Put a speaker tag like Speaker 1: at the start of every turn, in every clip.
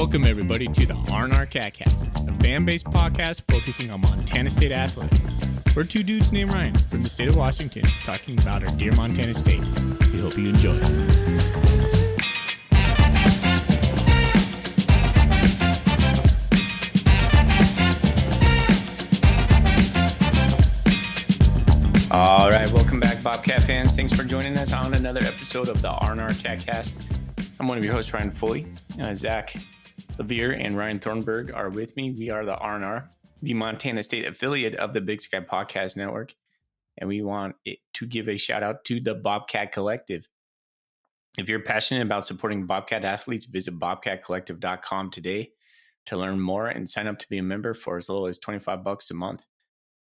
Speaker 1: Welcome, everybody, to the R&R CatCast, a fan-based podcast focusing on Montana State athletics. We're two dudes named Ryan from the state of Washington talking about our dear Montana State. We hope you enjoy. All right, welcome back, Bobcat fans. Thanks for joining us on another episode of the R&R CatCast. I'm one of your hosts, Ryan Foley. Zach Levere and Ryan Thornburg are with me. We are the R&R, the Montana State affiliate of the Big Sky Podcast Network, and we want to give a shout out to the Bobcat Collective. If you're passionate about supporting Bobcat athletes, visit bobcatcollective.com today to learn more and sign up to be a member for as little as $25 a month.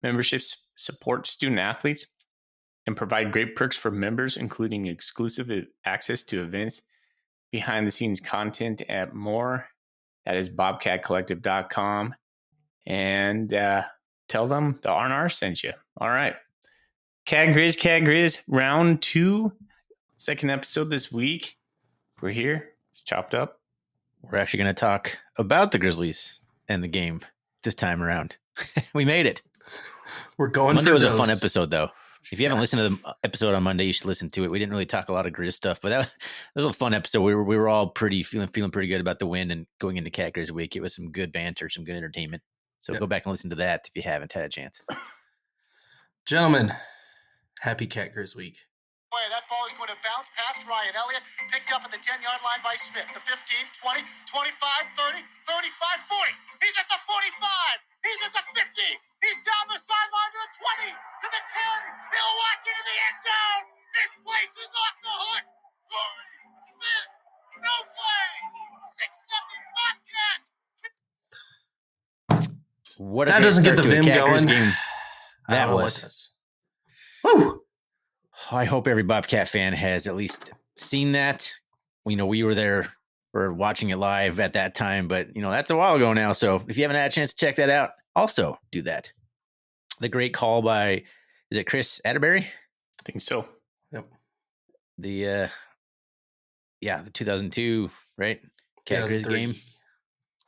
Speaker 1: Memberships support student athletes and provide great perks for members, including exclusive access to events, behind the scenes content, and more. That is bobcatcollective.com. And tell them the R&R sent you. All right. Cat Grizz, round 2, second episode this week. We're here. It's chopped up.
Speaker 2: We're actually going to talk about the Grizzlies and the game this time around. We made it.
Speaker 3: We're going
Speaker 2: Monday
Speaker 3: for
Speaker 2: was
Speaker 3: those.
Speaker 2: a fun episode, though. If you haven't listened to the episode on Monday, you should listen to it. We didn't really talk a lot of Grizz stuff, but that was a fun episode. We were all feeling pretty good about the win and going into Cat Grizz week. It was some good banter, some good entertainment. So Go back and listen to that if you haven't had a chance.
Speaker 3: Gentlemen, happy Cat Grizz week.
Speaker 4: That ball is going to bounce past Ryan Elliott, picked up at the 10-yard line by Smith. The 15, 20, 25, 30, 35, 40. He's at the 45. He's at the 50. He's down the sideline to the 20, to the 10. He'll walk into the end zone. This place is off the hook. Corey Smith, no flags. 6-0 Bobcats.
Speaker 2: What
Speaker 3: That doesn't get the vim going.
Speaker 2: Game that was.
Speaker 3: Woo!
Speaker 2: I hope every Bobcat fan has at least seen that. We were there, we're watching it live at that time, but that's a while ago now. So if you haven't had a chance to check that out, also do that. The great call by, is it Chris Atterbury?
Speaker 1: I think so.
Speaker 3: Yep.
Speaker 2: The 2002, right? Cat Grizz game.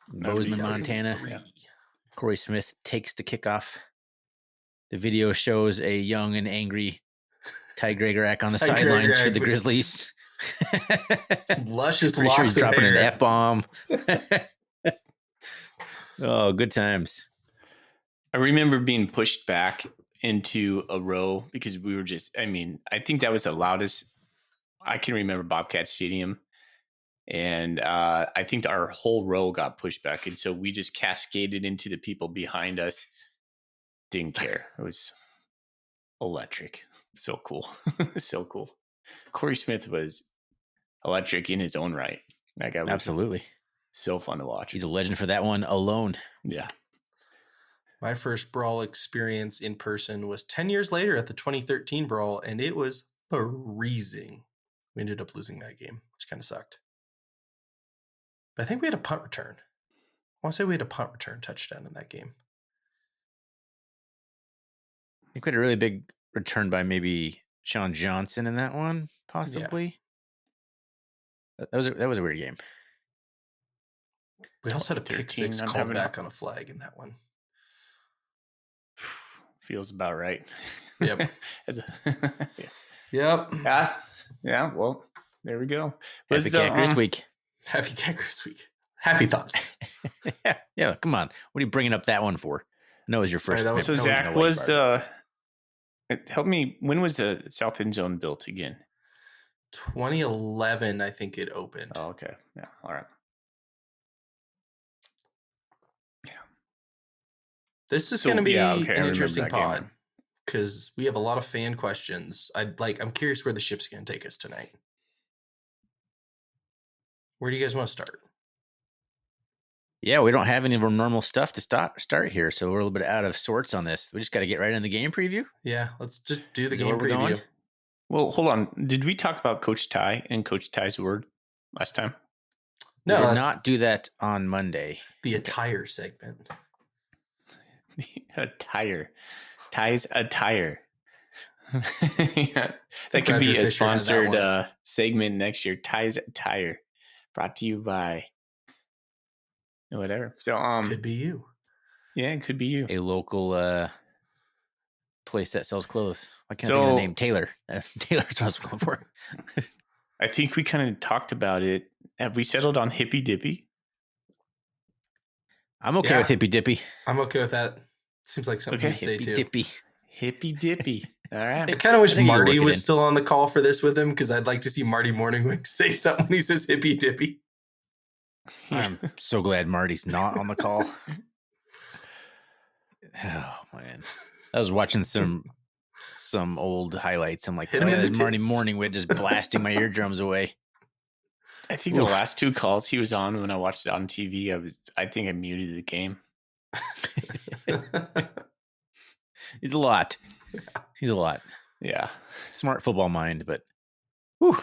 Speaker 2: Bozeman, Montana.
Speaker 3: Yeah.
Speaker 2: Corey Smith takes the kickoff. The video shows a young and angry Ty Gregorak on the sidelines for the Grizzlies.
Speaker 3: Some luscious
Speaker 2: Pretty sure he's
Speaker 3: locks of
Speaker 2: dropping an
Speaker 3: hair.
Speaker 2: F-bomb. Oh, good times.
Speaker 1: I remember being pushed back into a row because we were I think that was the loudest I can remember Bobcat Stadium. And I think our whole row got pushed back. And so we just cascaded into the people behind us. Didn't care. It was electric. So cool. So cool. Corey Smith was electric in his own right. That guy was
Speaker 2: Absolutely.
Speaker 1: so fun to watch.
Speaker 2: He's a legend for that one alone.
Speaker 1: Yeah.
Speaker 3: My first Brawl experience in person was 10 years later at the 2013 Brawl, and it was freezing. We ended up losing that game, which kind of sucked. But I think we had a punt return. I want to say we had a punt return touchdown in that game.
Speaker 2: I think we had a really big return by maybe Sean Johnson in that one, possibly. Yeah. That was a weird game.
Speaker 3: We also had a pick
Speaker 1: 13,
Speaker 3: six
Speaker 1: I'm
Speaker 3: called
Speaker 1: having
Speaker 3: back on a flag in that one.
Speaker 1: Feels about right.
Speaker 3: Yep.
Speaker 1: Yeah.
Speaker 3: Yep.
Speaker 1: Yeah. Well, there we go.
Speaker 2: Happy Cat Grizz week.
Speaker 3: Happy Cat Grizz week. Happy thoughts.
Speaker 2: Yeah. Come on. What are you bringing up that one for? I know it was your first.
Speaker 3: Sorry, that was-
Speaker 1: So Zach, help me. When was the South End Zone built again?
Speaker 3: 2011, I think it opened.
Speaker 1: Oh, okay. Yeah. All right.
Speaker 3: This is
Speaker 1: So,
Speaker 3: going to be
Speaker 1: yeah, okay, I
Speaker 3: an
Speaker 1: remember
Speaker 3: interesting
Speaker 1: that game.
Speaker 3: pod because we have a lot of fan questions. I'm curious where the ship's going to take us tonight. Where do you guys want to start?
Speaker 2: Yeah, we don't have any of our normal stuff to start here, so we're a little bit out of sorts on this. We just got to get right in the game preview.
Speaker 3: Yeah, let's just do the
Speaker 2: Is that
Speaker 3: game
Speaker 2: where we're going?
Speaker 3: preview.
Speaker 1: Well, hold on. Did we talk about Coach Ty and Coach Ty's word last time?
Speaker 2: We
Speaker 3: No,
Speaker 2: did
Speaker 3: that's
Speaker 2: not do that on Monday.
Speaker 3: the attire segment.
Speaker 1: Attire. Ty's attire. Yeah, that could
Speaker 3: Roger
Speaker 1: be a
Speaker 3: Fisher has that
Speaker 1: sponsored
Speaker 3: one.
Speaker 1: segment next year. Ty's attire. Brought to you by whatever. So
Speaker 3: Could be you.
Speaker 1: yeah, it could be you.
Speaker 2: A local place that sells clothes. I can't think of the name. Taylor. Taylor's what I was going for.
Speaker 1: I think we kind of talked about it. Have we settled on Hippy Dippy?
Speaker 2: I'm okay with Hippy Dippy.
Speaker 3: I'm okay with that. Seems like something you'd say
Speaker 2: Hippy
Speaker 3: too.
Speaker 2: Dippy.
Speaker 1: Hippy Dippy. All right.
Speaker 3: I kind of wish
Speaker 2: think you work
Speaker 3: Marty
Speaker 2: it
Speaker 3: was
Speaker 2: in.
Speaker 3: still on the call for this with him because I'd like to see Marty Morningwing say something when he says hippy dippy.
Speaker 2: I'm so glad Marty's not on the call. Oh man, I was watching some old highlights. I'm like,
Speaker 3: Hit him in the
Speaker 2: Marty
Speaker 3: tits.
Speaker 2: Morningwood just blasting my eardrums away.
Speaker 1: I think the last two calls he was on when I watched it on TV, I think I muted the game.
Speaker 2: He's a lot. He's a lot.
Speaker 1: Yeah.
Speaker 2: Smart football mind, but whew.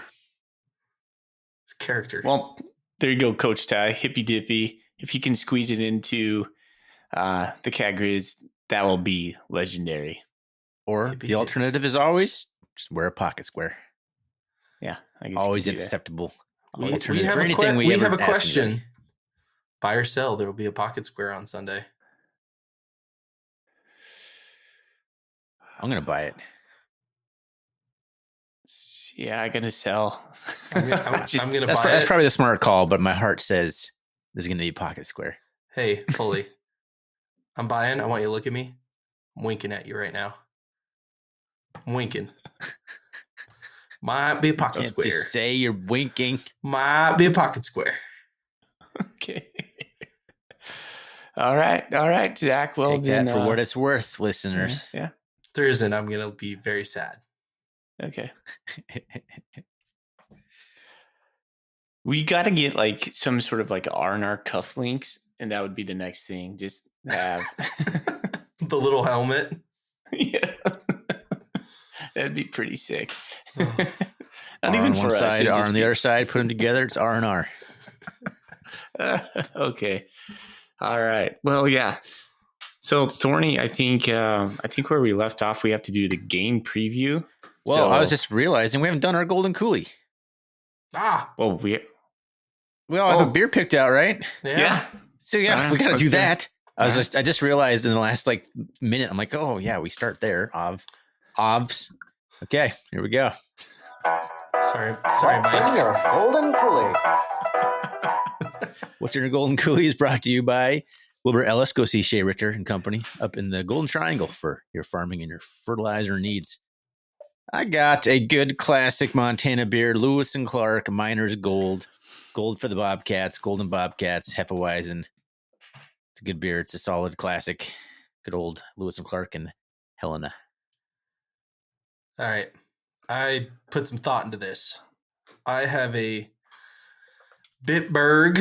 Speaker 3: His character.
Speaker 1: Well, there you go, Coach Ty. Hippy Dippy. If you can squeeze it into the Cat Grizz, that will be legendary.
Speaker 2: Or
Speaker 3: Hippy
Speaker 2: the
Speaker 3: dippy.
Speaker 2: alternative is always just wear a pocket square.
Speaker 1: Yeah, I guess
Speaker 2: Always
Speaker 1: you could do that.
Speaker 2: acceptable.
Speaker 3: We
Speaker 2: Alternative
Speaker 3: have
Speaker 2: for
Speaker 3: a,
Speaker 2: anything
Speaker 3: we
Speaker 2: ever
Speaker 3: have a
Speaker 2: ask
Speaker 3: question.
Speaker 2: anybody.
Speaker 3: Buy or sell, there will be a pocket square on Sunday.
Speaker 2: I'm gonna buy it.
Speaker 1: Yeah, I'm gonna sell.
Speaker 3: I'm gonna
Speaker 2: That's
Speaker 3: buy it.
Speaker 2: probably the smart call, but my heart says this is gonna be a pocket square.
Speaker 3: Hey, Pulley. I'm buying. I want you to look at me. I'm winking at you right now. I'm winking. Might be a pocket
Speaker 2: Can't
Speaker 3: square.
Speaker 2: just say you're winking.
Speaker 3: Might be a pocket square.
Speaker 1: Okay. All right, Zach. Well,
Speaker 2: Take
Speaker 1: then
Speaker 2: that for what it's worth, listeners.
Speaker 1: Yeah.
Speaker 3: If there isn't, I'm gonna be very sad.
Speaker 1: Okay. We got to get like some sort of like R&R cufflinks, and that would be the next thing. Just have
Speaker 3: The little helmet.
Speaker 1: yeah. That'd be pretty sick.
Speaker 3: Oh.
Speaker 1: Not
Speaker 2: R
Speaker 1: even
Speaker 2: on
Speaker 1: for
Speaker 2: one
Speaker 1: us.
Speaker 2: side,
Speaker 1: it'd
Speaker 2: R
Speaker 1: just
Speaker 2: on the other side. Put them together. It's R&R.
Speaker 1: Okay. All right. Well, yeah. So Thorny, I think where we left off, we have to do the game preview.
Speaker 2: Well, I was just realizing we haven't done our golden coolie.
Speaker 1: Well, we
Speaker 2: all have a beer picked out, right?
Speaker 1: yeah.
Speaker 2: So yeah, we got to
Speaker 1: let's
Speaker 2: do
Speaker 1: do it.
Speaker 2: that. I just realized in the last like minute, I'm like, oh yeah, we start there. Ovs. Okay, here we go.
Speaker 3: Sorry, Mike.
Speaker 5: Your golden coolie.
Speaker 2: What's in your golden coolie is brought to you by Wilbur Ellis. Go see Shea Richter and company up in the Golden Triangle for your farming and your fertilizer needs. I got a good classic Montana beer, Lewis and Clark Miners Gold. Gold for the Bobcats, Golden Bobcats, Hefeweizen. It's a good beer. It's a solid classic. Good old Lewis and Clark and Helena.
Speaker 3: All right. I put some thought into this. I have a Bitburg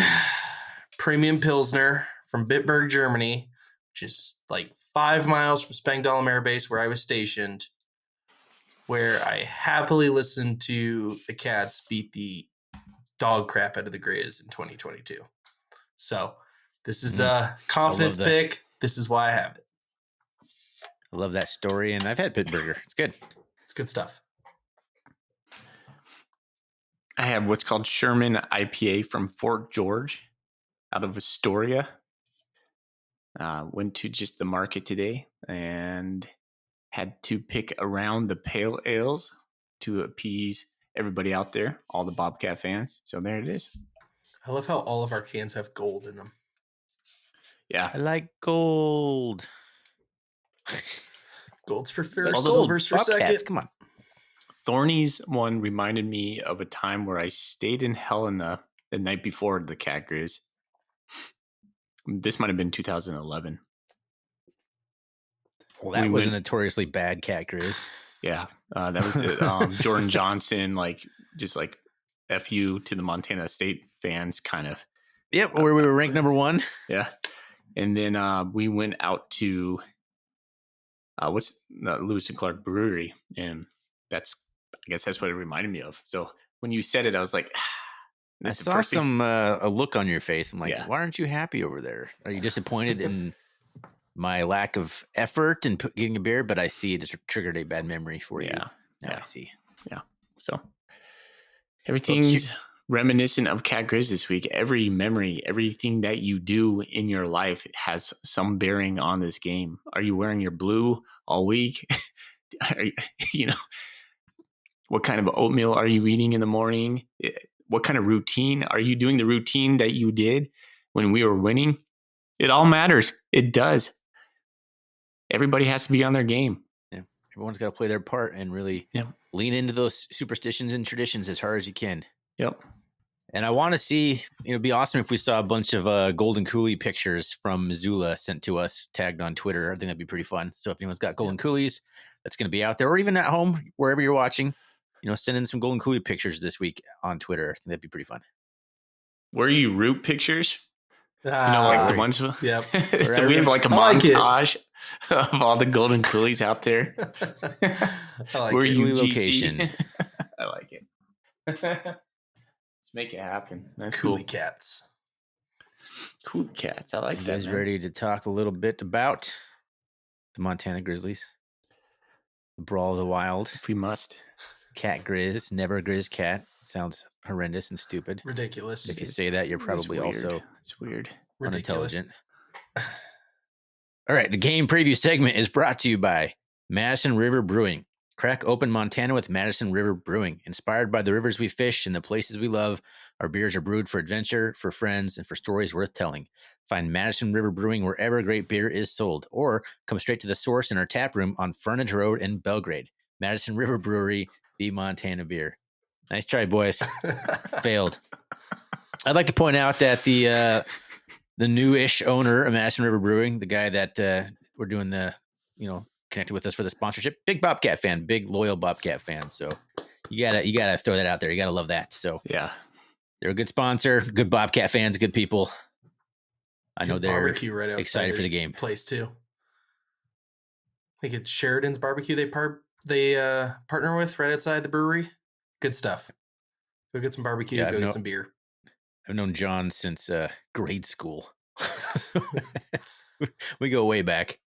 Speaker 3: Premium Pilsner from Bitburg, Germany, which is like 5 miles from Spangdahlem Air Base where I was stationed, where I happily listened to the Cats beat the dog crap out of the Grizz in 2022. So this is a confidence pick. This is why I have it.
Speaker 2: I love that story, and I've had Bitburger. It's good.
Speaker 3: It's good stuff.
Speaker 1: I have what's called Sherman IPA from Fort George out of Astoria. Went to just the market today and had to pick around the pale ales to appease everybody out there, all the Bobcat fans. So there it is.
Speaker 3: I love how all of our cans have gold in them.
Speaker 1: Yeah.
Speaker 2: I like gold.
Speaker 3: Gold's for first,
Speaker 2: All the
Speaker 3: silver's for
Speaker 2: Bobcats,
Speaker 3: second.
Speaker 2: come on.
Speaker 1: Thorny's one reminded me of a time where I stayed in Helena the night before the Cat Grizz. This might have been 2011.
Speaker 2: Well, that was a notoriously bad Cat Grizz.
Speaker 1: Yeah, that was Jordan Johnson, just F you to the Montana State fans, kind of.
Speaker 2: Yep, where we were ranked number 1.
Speaker 1: Yeah, and then we went out to what's the Lewis and Clark Brewery, and I guess that's what it reminded me of. So when you said it, I was like,
Speaker 2: I saw a look on your face. I'm like,
Speaker 1: Yeah.
Speaker 2: Why aren't you happy over there? Are you disappointed in my lack of effort in getting a beer? But I see it just triggered a bad memory for you.
Speaker 1: Yeah.
Speaker 2: Now
Speaker 1: Yeah.
Speaker 2: I see.
Speaker 1: So everything's reminiscent of Cat Grizz this week. Every memory, everything that you do in your life has some bearing on this game. Are you wearing your blue all week? You know, what kind of oatmeal are you eating in the morning? What kind of routine? Are you doing the routine that you did when we were winning? It all matters. It does. Everybody has to be on their game.
Speaker 2: Yeah. Everyone's got to play their part and really lean into those superstitions and traditions as hard as you can.
Speaker 1: Yep.
Speaker 2: And I want to see, it'd be awesome if we saw a bunch of Golden Coolie pictures from Missoula sent to us, tagged on Twitter. I think that'd be pretty fun. So if anyone's got Golden Coolies that's going to be out there, or even at home, wherever you're watching, send in some Golden Coolie pictures this week on Twitter. I think that'd be pretty fun.
Speaker 1: Were you root pictures? Like the ones.
Speaker 3: Yep.
Speaker 1: So we have like a montage of all the Golden Coolies out there.
Speaker 3: I like
Speaker 1: Were
Speaker 3: it.
Speaker 1: you
Speaker 2: Location.
Speaker 1: I like it. Let's make it happen. That's
Speaker 3: Coolie
Speaker 1: cool.
Speaker 3: cats.
Speaker 1: Cool cats. I like
Speaker 2: You
Speaker 1: that.
Speaker 2: guys
Speaker 1: Man.
Speaker 2: ready to talk a little bit about the Montana Grizzlies? The Brawl of the Wild.
Speaker 1: If we must.
Speaker 2: Cat Grizz, never Grizz Cat. Sounds horrendous and stupid.
Speaker 3: Ridiculous.
Speaker 2: If you say that, you're probably also
Speaker 1: it's weird.
Speaker 3: Ridiculous.
Speaker 2: unintelligent. All right, the game preview segment is brought to you by Madison River Brewing. Crack open Montana with Madison River Brewing. Inspired by the rivers we fish and the places we love, our beers are brewed for adventure, for friends, and for stories worth telling. Find Madison River Brewing wherever great beer is sold, or come straight to the source in our tap room on Frontage Road in Belgrade. Madison River Brewery, the Montana beer. Nice try, boys. Failed. I'd like to point out that the new-ish owner of Madison River Brewing, the guy that we're doing the, connected with us for the sponsorship, big Bobcat fan, big loyal Bobcat fan. So you gotta throw that out there. You gotta love that. So
Speaker 1: yeah,
Speaker 2: they're a good sponsor, good Bobcat fans, good people. I know they're
Speaker 3: barbecue right
Speaker 2: excited for the game.
Speaker 3: Place too. I think it's Sheridan's Barbecue. They partner with right outside the brewery. Good stuff. Go get some barbecue.
Speaker 2: Yeah,
Speaker 3: go get some beer.
Speaker 2: I've known John since grade school. We go way back.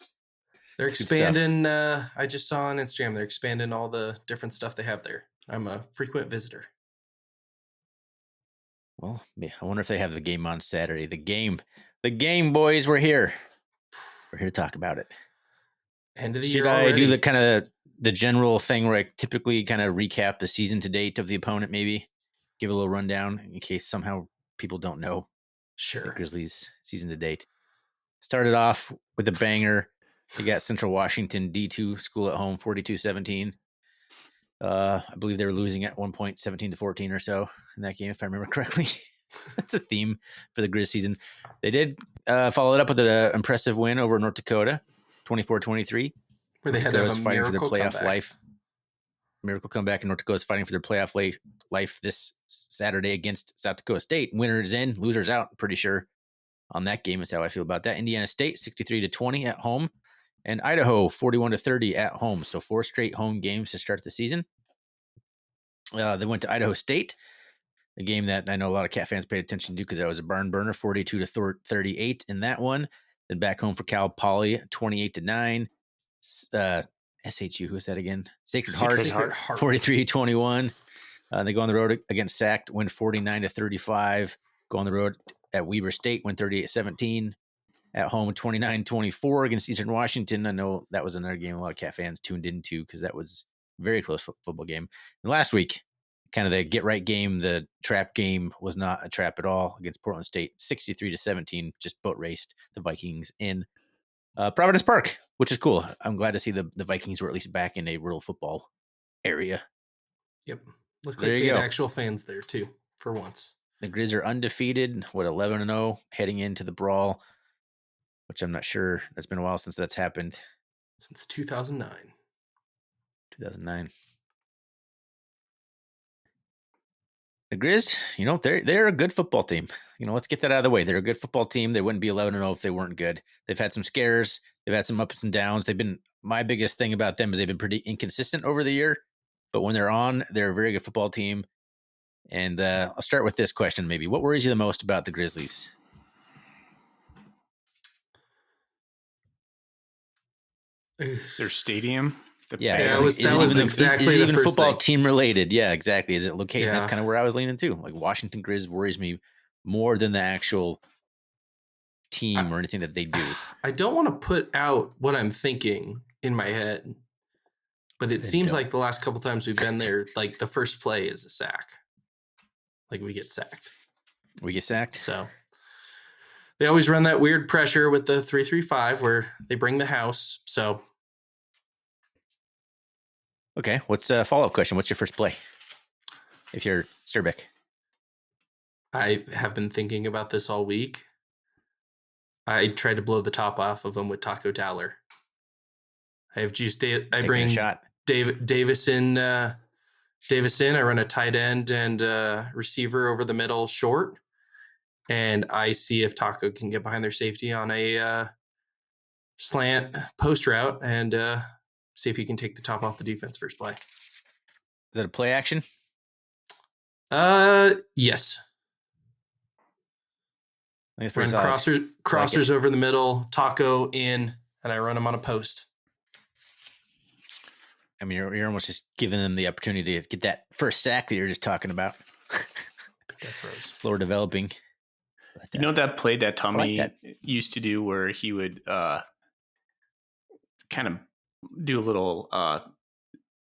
Speaker 3: They're expanding. I just saw on Instagram they're expanding all the different stuff they have there. I'm a frequent visitor.
Speaker 2: Well, I wonder if they have the game on Saturday. The game, boys. We're here. We're here to talk about it.
Speaker 3: End of the
Speaker 2: Should
Speaker 3: year
Speaker 2: I
Speaker 3: already.
Speaker 2: do the kind of the general thing where I typically kind of recap the season to date of the opponent? Maybe give a little rundown in case somehow people don't know.
Speaker 3: Sure.
Speaker 2: The Grizzlies season to date. Started off with a banger. They got Central Washington D2 school at home, 42-17. I believe they were losing at one point, 17-14 or so in that game, if I remember correctly. That's a theme for the Grizz season. They did follow it up with an impressive win over North Dakota, 24-23.
Speaker 3: Where they had to have a
Speaker 2: fighting for their
Speaker 3: miracle
Speaker 2: playoff
Speaker 3: comeback.
Speaker 2: life. Miracle comeback, and North Dakota's fighting for their playoff life this Saturday against South Dakota State. Winners in, losers out, pretty sure. On that game is how I feel about that. Indiana State, 63-20 at home. And Idaho, 41-30 at home. So 4 straight home games to start the season. They went to Idaho State, a game that I know a lot of Cat fans paid attention to because that was a barn burner, 42-38 in that one. Then back home for Cal Poly, 28-9. SHU, who's that again? Sacred Heart, 43-21. They go on the road against Sac, win 49-35. Go on the road at Weber State, win 38-17. At home, 29-24 against Eastern Washington. I know that was another game a lot of Cat fans tuned into because that was a very close football game. And last week, kind of the get-right game, the trap game was not a trap at all against Portland State, 63-17, just boat raced the Vikings in Providence Park, which is cool. I'm glad to see the Vikings were at least back in a real football area.
Speaker 3: Yep. Looked
Speaker 2: There
Speaker 3: like
Speaker 2: you
Speaker 3: they had
Speaker 2: go.
Speaker 3: actual fans there too, for once.
Speaker 2: The Grizz are undefeated, 11-0 heading into the Brawl, which I'm not sure. It's been a while since that's happened.
Speaker 3: Since 2009.
Speaker 2: 2009. The Grizz, they're a good football team. Let's get that out of the way. They're a good football team. They wouldn't be 11-0 if they weren't good. They've had some scares. They've had some ups and downs. My biggest thing about them is they've been pretty inconsistent over the year. But when they're on, they're a very good football team. And I'll start with this question maybe. What worries you the most about the Grizzlies?
Speaker 1: Their stadium,
Speaker 2: Yeah,
Speaker 3: Yeah,
Speaker 2: is
Speaker 3: that was exactly
Speaker 2: is it
Speaker 3: the
Speaker 2: even
Speaker 3: first
Speaker 2: football
Speaker 3: thing.
Speaker 2: team related? Yeah, exactly. Is it location? That's
Speaker 3: Yeah.
Speaker 2: kind of where I was leaning too. Like Washington Grizz worries me more than the actual team or anything that they do.
Speaker 3: I don't want to put out what I'm thinking in my head, but it
Speaker 2: Then
Speaker 3: seems
Speaker 2: don't.
Speaker 3: like the last couple times we've been there, like the first play is a sack. Like we get sacked.
Speaker 2: We get sacked.
Speaker 3: So they always run that weird pressure with the 3-3-5 where they bring the house. So
Speaker 2: Okay, what's a follow-up question? What's your first play? If you're Sturbeck.
Speaker 3: I have been thinking about this all week. I tried to blow the top off of them with Taco Dowler. I have juice. I
Speaker 2: Taking
Speaker 3: bring
Speaker 2: a shot.
Speaker 3: Davis in. I run a tight end and receiver over the middle short, and I see if Taco can get behind their safety on a slant post route and see if he can take the top off the defense first play.
Speaker 2: Is that a play action?
Speaker 3: Yes.
Speaker 2: I think it's pretty
Speaker 3: Run
Speaker 2: solid.
Speaker 3: crossers over the middle, Taco in, and I run him on a post.
Speaker 2: I mean, you're almost just giving them the opportunity to get that first sack that you're just talking about. Slower developing. But,
Speaker 1: You know that play that Tommy
Speaker 2: that.
Speaker 1: used to do where he would kind of do a little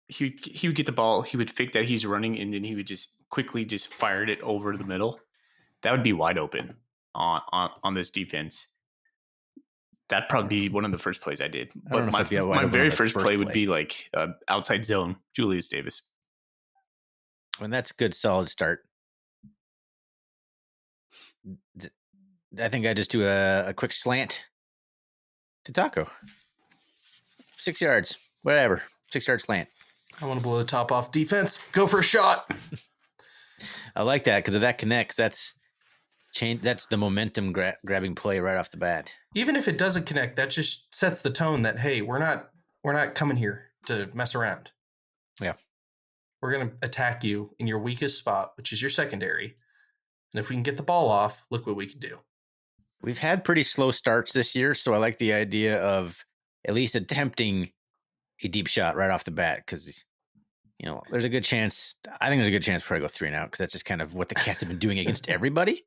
Speaker 1: he would get the ball, he would fake that he's running, and then he would just quickly just fire it over the middle. That would be wide open on this defense. That'd probably be one of the first plays I did.
Speaker 2: I don't
Speaker 1: But
Speaker 2: know if it'd be wide
Speaker 1: my
Speaker 2: open
Speaker 1: very
Speaker 2: on the
Speaker 1: first
Speaker 2: first
Speaker 1: play would
Speaker 2: play.
Speaker 1: be like outside zone, Julius Davis.
Speaker 2: And that's a good, solid start. I think I just do a quick slant to Taco. 6 yards, whatever. 6 yard slant.
Speaker 3: I want to blow the top off defense. Go for a shot.
Speaker 2: I like that because if that connects, that's the momentum grabbing play right off the bat.
Speaker 3: Even if it doesn't connect, that just sets the tone that, hey, we're not coming here to mess around.
Speaker 2: Yeah.
Speaker 3: We're going to attack you in your weakest spot, which is your secondary. And if we can get the ball off, look what we can do.
Speaker 2: We've had pretty slow starts this year, so I like the idea of at least attempting a deep shot right off the bat because, there's a good chance. I think there's a good chance we'll probably go 3 and out because that's just kind of what the Cats have been doing against everybody.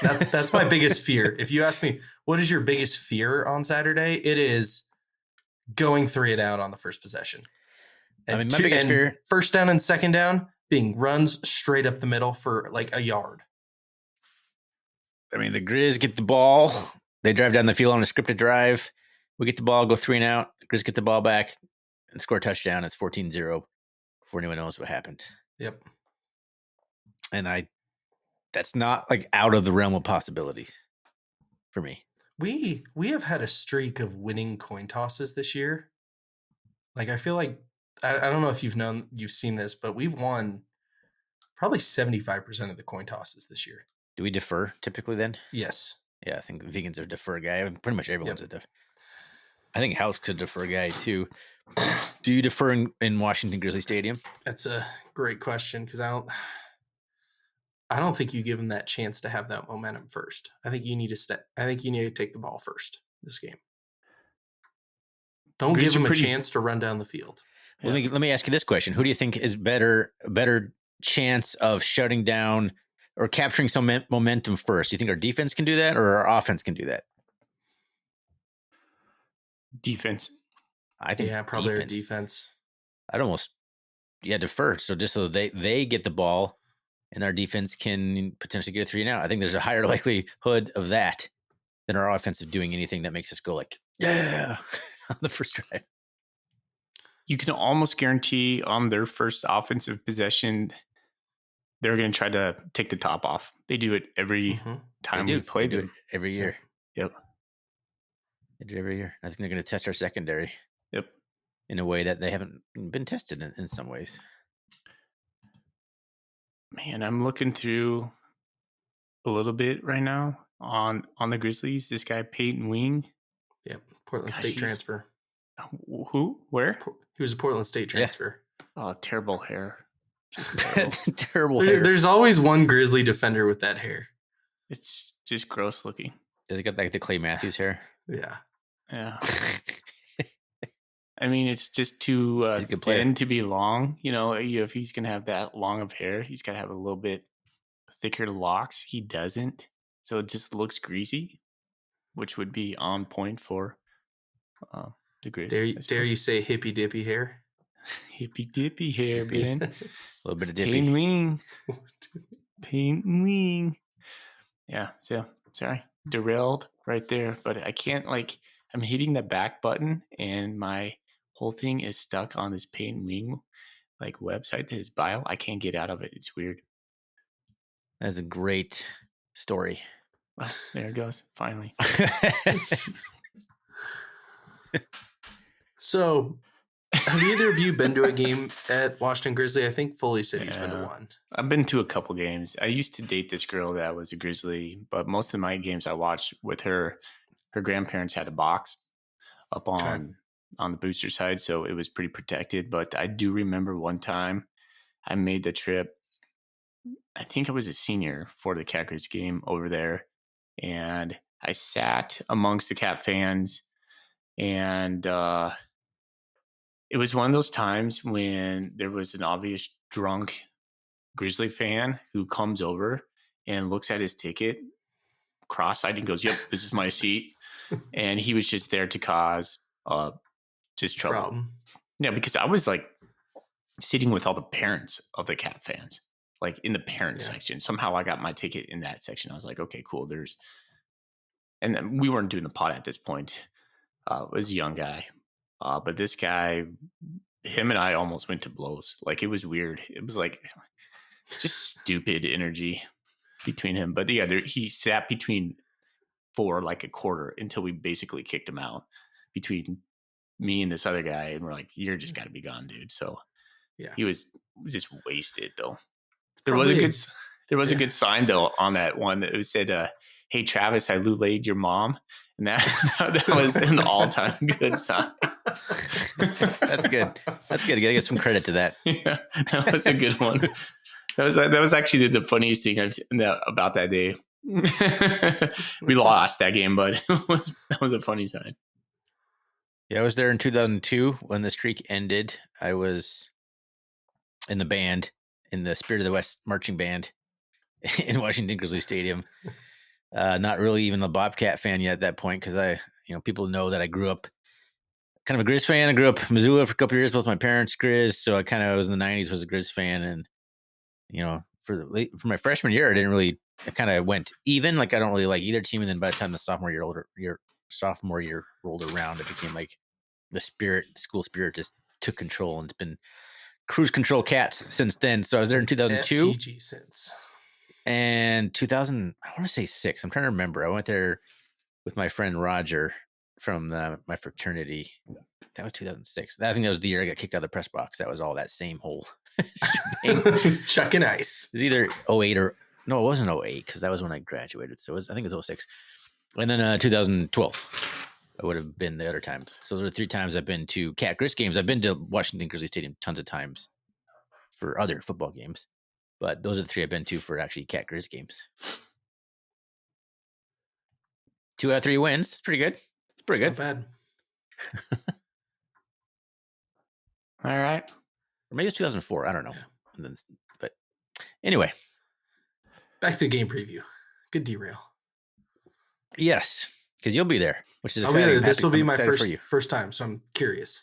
Speaker 3: That's my biggest fear. If you ask me, what is your biggest fear on Saturday? It is going 3 and out on the first possession. And
Speaker 2: my biggest fear,
Speaker 3: first down and second down being runs straight up the middle for like a yard.
Speaker 2: the Grizz get the ball. They drive down the field on a scripted drive. We get the ball, go 3 and out. The Grizz get the ball back and score a touchdown. It's 14-0 before anyone knows what happened.
Speaker 3: Yep.
Speaker 2: And that's not like out of the realm of possibilities for me.
Speaker 3: We have had a streak of winning coin tosses this year. Like, I feel like, I don't know if you've seen this, but we've won probably 75% of the coin tosses this year.
Speaker 2: Do we defer typically then?
Speaker 3: Yes.
Speaker 2: Yeah, I think vegans are a defer guy. Pretty much everyone's a defer. I think House a defer guy too. Do you defer in Washington Grizzly Stadium?
Speaker 3: That's a great question because I don't think you give them that chance to have that momentum first. I think you need to take the ball first this game. Don't give them a chance to run down the field.
Speaker 2: Well, let me ask you this question: who do you think is better chance of shutting down or capturing some momentum first? Do you think our defense can do that, or our offense can do that?
Speaker 1: Defense.
Speaker 2: I think
Speaker 3: probably our defense.
Speaker 2: I'd almost defer. So just so they get the ball and our defense can potentially get a 3 and out. I think there's a higher likelihood of that than our offensive doing anything that makes us go like, yeah, on the first drive.
Speaker 1: You can almost guarantee on their first offensive possession, they're going to try to take the top off. They do it every time we play them.
Speaker 2: They do it every year.
Speaker 1: Yep.
Speaker 2: They do it every year. I think they're going to test our secondary.
Speaker 1: Yep.
Speaker 2: In a way that they haven't been tested in some ways.
Speaker 1: Man, I'm looking through a little bit right now on the Grizzlies. This guy, Peyton Wing.
Speaker 3: Yep. Portland State transfer.
Speaker 1: Who? Where?
Speaker 3: He was a Portland State transfer.
Speaker 1: Yeah. Oh, terrible hair. Just
Speaker 2: terrible hair.
Speaker 3: There's always one Grizzly defender with that hair.
Speaker 1: It's just gross looking.
Speaker 2: Does he got like the Clay Matthews hair?
Speaker 3: Yeah.
Speaker 1: Yeah. I mean, it's just too
Speaker 2: He's a good player.
Speaker 1: thin to be long. If he's going to have that long of hair, he's got to have a little bit thicker locks. He doesn't. So it just looks greasy, which would be on point for the gris.
Speaker 3: Dare you say hippy dippy hair?
Speaker 1: Hippy dippy hair, man.
Speaker 2: A little bit of dippy.
Speaker 1: Paint wing. Paint wing. Yeah, so sorry. Derailed right there. But I can't, I'm hitting the back button and my whole thing is stuck on this paint wing website, his bio. I can't get out of it. It's weird.
Speaker 2: That's a great story.
Speaker 1: Well, there it goes. Finally.
Speaker 3: So, have either of you been to a game at Washington Grizzly? I think Foley said he's been to one.
Speaker 1: I've been to a couple games. I used to date this girl that was a Grizzly, but most of my games I watched with her grandparents had a box up on the booster side, so it was pretty protected. But I do remember one time I made the trip. I think I was a senior for the Cat Grizz game over there, and I sat amongst the Cat fans, and it was one of those times when there was an obvious drunk Grizzly fan who comes over and looks at his ticket cross-eyed and goes, "Yep, this is my seat." And he was just there to cause just trouble.
Speaker 3: Problem.
Speaker 1: Yeah, because I was sitting with all the parents of the Cat fans, in the parent section. Somehow I got my ticket in that section. I was like, okay, cool. And then we weren't doing the pot at this point. It was a young guy. But this guy, him and I almost went to blows. It was weird. It was just stupid energy between him. But yeah, he sat between for a quarter until we basically kicked him out between me and this other guy. And we're like, you're just got to be gone, dude. So yeah, he was just wasted though. There was a good sign though on that one that said, "Hey Travis, I Lou-laid your mom." And that was an all-time good sign.
Speaker 2: That's good. That's good. You gotta give some credit to that.
Speaker 1: Yeah, that was a good one. That was actually the funniest thing about that day. We lost that game, but that was a funny sign.
Speaker 2: Yeah, I was there in 2002 when the streak ended. I was in the band, in the Spirit of the West marching band in Washington Grizzly Stadium. Not really even a Bobcat fan yet at that point, because people know that I grew up kind of a Grizz fan. I grew up in Missoula for a couple of years, both my parents Grizz, so I kind of was in the 90s, was a Grizz fan, and for my freshman year, I kind of went even. I don't really like either team, and then by the time the sophomore year rolled around, it became the school spirit just took control, and it's been cruise control Cats since then. So I was there in 2002.
Speaker 3: FTG since.
Speaker 2: And 2000, I want to say 6. I'm trying to remember. I went there with my friend Roger from my fraternity. That was 2006. I think that was the year I got kicked out of the press box. That was all that same whole
Speaker 3: Chuck and ice.
Speaker 2: It was either 08 or no, it wasn't 08 because that was when I graduated. So I think it was 06. And then 2012. I would have been the other time. So there are 3 times I've been to Cat Grizz games. I've been to Washington Grizzly Stadium tons of times for other football games. But those are the 3 I've been to for actually Cat Grizz games. 2 out of 3 wins. It's pretty good. It's pretty good.
Speaker 3: Not bad.
Speaker 1: All right.
Speaker 2: Or maybe it's 2004. I don't know. Yeah. But anyway.
Speaker 3: Back to game preview. Good derail.
Speaker 2: Yes. Because you'll be there, which is exciting.
Speaker 3: This will be my first time, so I'm curious.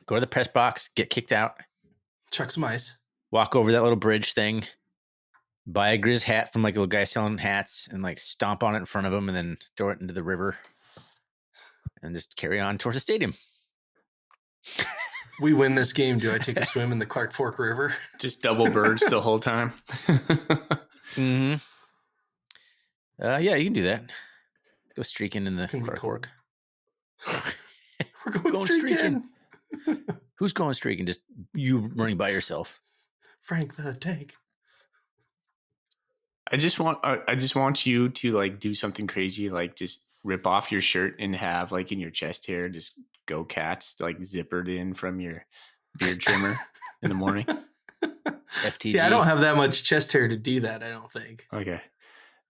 Speaker 2: Go to the press box, get kicked out.
Speaker 3: Chuck some ice.
Speaker 2: Walk over that little bridge thing, buy a Grizz hat from a little guy selling hats, and stomp on it in front of him, and then throw it into the river, and just carry on towards the stadium.
Speaker 3: We win this game. Do I take a swim in the Clark Fork River?
Speaker 1: Just double birds the whole time.
Speaker 2: Mm-hmm. Yeah, you can do that. Go streaking in the Clark Fork.
Speaker 3: We're going streaking.
Speaker 2: Who's going streaking? Just you running by yourself.
Speaker 3: Frank the Tank.
Speaker 1: I just want you to do something crazy, just rip off your shirt and have in your chest hair, just go Cats, zippered in from your beard trimmer in the morning.
Speaker 2: FTG.
Speaker 3: See, I don't have that much chest hair to do that, I don't think.
Speaker 1: Okay.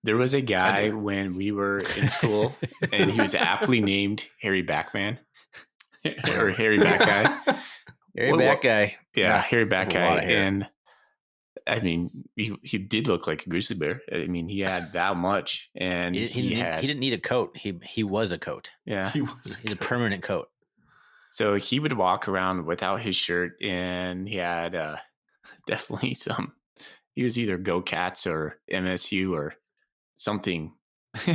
Speaker 1: There was a guy when we were in school and he was aptly named Harry Backman. or hairy back guy.
Speaker 2: Hairy back guy.
Speaker 1: Yeah, hairy back
Speaker 2: a lot
Speaker 1: guy.
Speaker 2: of hair.
Speaker 1: And I mean, he did look like a grizzly bear. I mean, he had that much, and
Speaker 2: He didn't need a coat. He was a coat.
Speaker 1: Yeah,
Speaker 2: he's a permanent coat.
Speaker 1: So he would walk around without his shirt, and he had definitely some. He was either Go Cats or MSU or something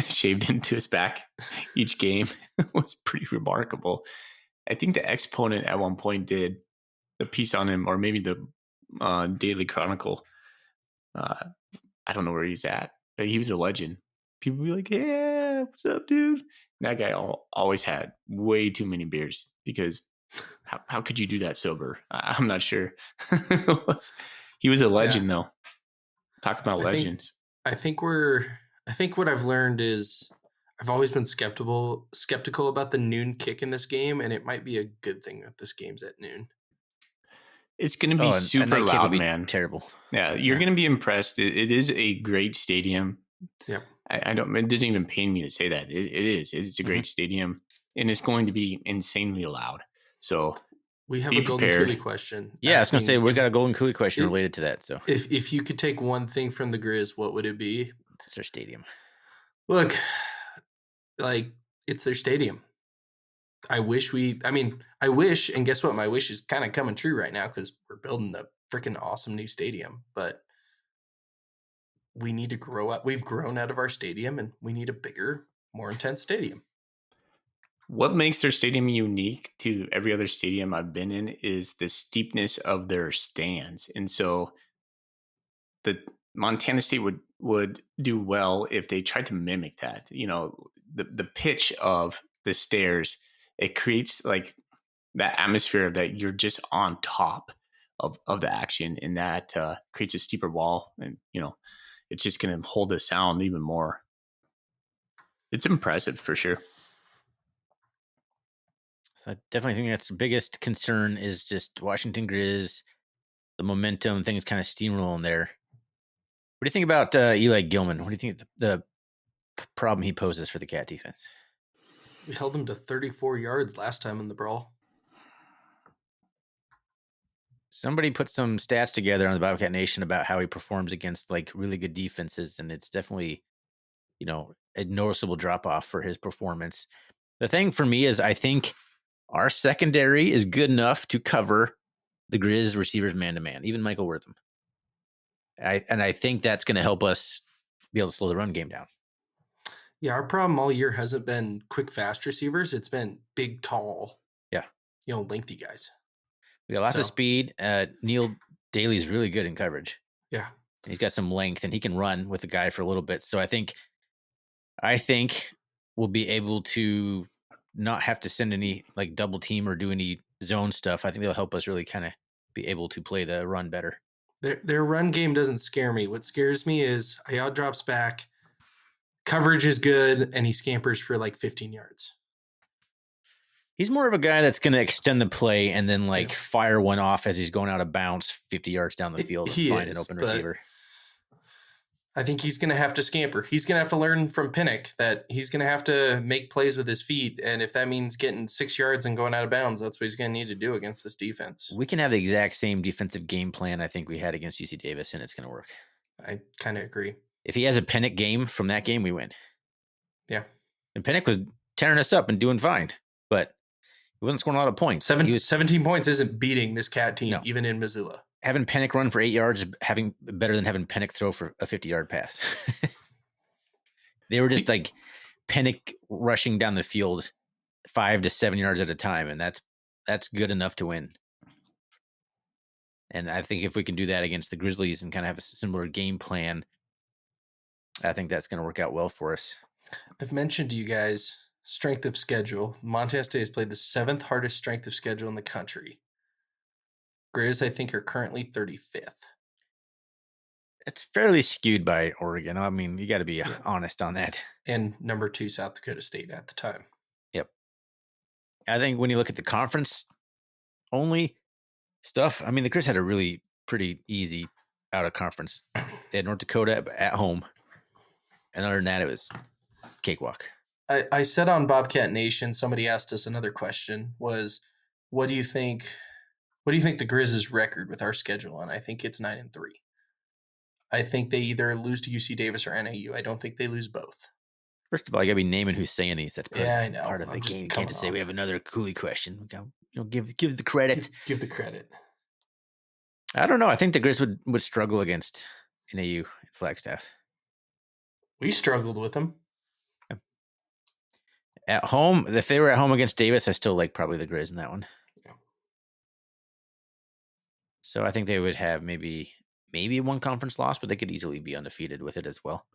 Speaker 1: shaved into his back each game. It was pretty remarkable. I think the Exponent at one point did a piece on him, or maybe the Daily Chronicle. I don't know where he's at, but he was a legend. People be like, "Yeah, what's up, dude?" And that guy always had way too many beers because how could you do that sober? I'm not sure. He was a legend, though. Talk about legends.
Speaker 3: I think what I've learned is I've always been skeptical about the noon kick in this game, and it might be a good thing that this game's at noon.
Speaker 1: It's going to be super loud, man.
Speaker 2: Terrible.
Speaker 1: Yeah, you're going to be impressed. It is a great stadium.
Speaker 3: Yeah,
Speaker 1: I don't. It doesn't even pain me to say that. It is. It's a great stadium, and it's going to be insanely loud. So
Speaker 3: we have a Golden Coolie question.
Speaker 2: Yeah, I was going to say we got a Golden Coolie question related to that. So
Speaker 3: if you could take one thing from the Grizz, what would it be?
Speaker 2: It's their stadium.
Speaker 3: Look, like it's their stadium. I wish, and guess what? My wish is kind of coming true right now because we're building the freaking awesome new stadium. But we need to grow up. We've grown out of our stadium, and we need a bigger, more intense stadium.
Speaker 1: What makes their stadium unique to every other stadium I've been in is the steepness of their stands. And so the Montana State would do well if they tried to mimic that. You know, the pitch of the stairs, it creates like that atmosphere that you're just on top of the action, and that creates a steeper wall, and you know, it's just going to hold the sound even more. It's impressive for sure.
Speaker 2: So I definitely think that's the biggest concern is just Washington Grizz, the momentum, things kind of steamrolling there. What do you think about Eli Gilman? What do you think the problem he poses for the Cat defense?
Speaker 3: We held him to 34 yards last time in the brawl.
Speaker 2: Somebody put some stats together on the Bobcat Nation about how he performs against like really good defenses, and it's definitely, you know, a noticeable drop off for his performance. The thing for me is I think our secondary is good enough to cover the Grizz receivers man to man, even Michael Wortham. I think that's going to help us be able to slow the run game down.
Speaker 3: Yeah, our problem all year hasn't been quick, fast receivers. It's been big, tall, lengthy guys.
Speaker 2: We got lots of speed. Neil Daly's really good in coverage.
Speaker 3: Yeah.
Speaker 2: He's got some length, and he can run with the guy for a little bit. So I think we'll be able to not have to send any like double team or do any zone stuff. I think they'll help us really kind of be able to play the run better.
Speaker 3: Their run game doesn't scare me. What scares me is Ayad drops back, coverage is good, and he scampers for like 15 yards.
Speaker 2: He's more of a guy that's going to extend the play and then fire one off as he's going out of bounds 50 yards down the field and find an open receiver.
Speaker 3: I think he's going to have to scamper. He's going to have to learn from Pinnock that he's going to have to make plays with his feet. And if that means getting 6 yards and going out of bounds, that's what he's going to need to do against this defense.
Speaker 2: We can have the exact same defensive game plan I think we had against UC Davis, and it's going to work.
Speaker 3: I kind of agree.
Speaker 2: If he has a Pinnock game from that game, we win.
Speaker 3: Yeah.
Speaker 2: And Pinnock was tearing us up and doing fine, but he wasn't scoring a lot of points.
Speaker 3: 17 points isn't beating this Cat team, even in Missoula.
Speaker 2: Having Pinnock run for 8 yards is better than having Pinnock throw for a 50-yard pass. They were just like Pinnock rushing down the field 5 to 7 yards at a time, and that's good enough to win. And I think if we can do that against the Grizzlies and kind of have a similar game plan, I think that's going to work out well for us.
Speaker 3: I've mentioned to you guys strength of schedule. Montana State has played the 7th hardest strength of schedule in the country. Grizz, I think, are currently 35th.
Speaker 2: It's fairly skewed by Oregon. I mean, you got to be honest on that.
Speaker 3: And number 2, South Dakota State at the time.
Speaker 2: Yep. I think when you look at the conference only stuff, I mean, the Grizz had a really pretty easy out of conference. They had North Dakota at home. And other than that, it was cakewalk.
Speaker 3: I said on Bobcat Nation, somebody asked us another question was, what do you think the Grizz's record with our schedule? And I think it's 9-3. I think they either lose to UC Davis or NAU. I don't think they lose both.
Speaker 2: First of all, I gotta be naming who's saying these. That's
Speaker 3: I know.
Speaker 2: part of the
Speaker 3: I'm just
Speaker 2: game. You can't just say
Speaker 3: coming
Speaker 2: we
Speaker 3: off.
Speaker 2: have another Cooley question. We got, give the credit.
Speaker 3: Give the credit.
Speaker 2: I don't know. I think the Grizz would struggle against NAU and Flagstaff.
Speaker 3: We struggled with them.
Speaker 2: At home, if they were at home against Davis, I still like probably the Grizz in that one.
Speaker 3: Yeah.
Speaker 2: So I think they would have maybe one conference loss, but they could easily be undefeated with it as well.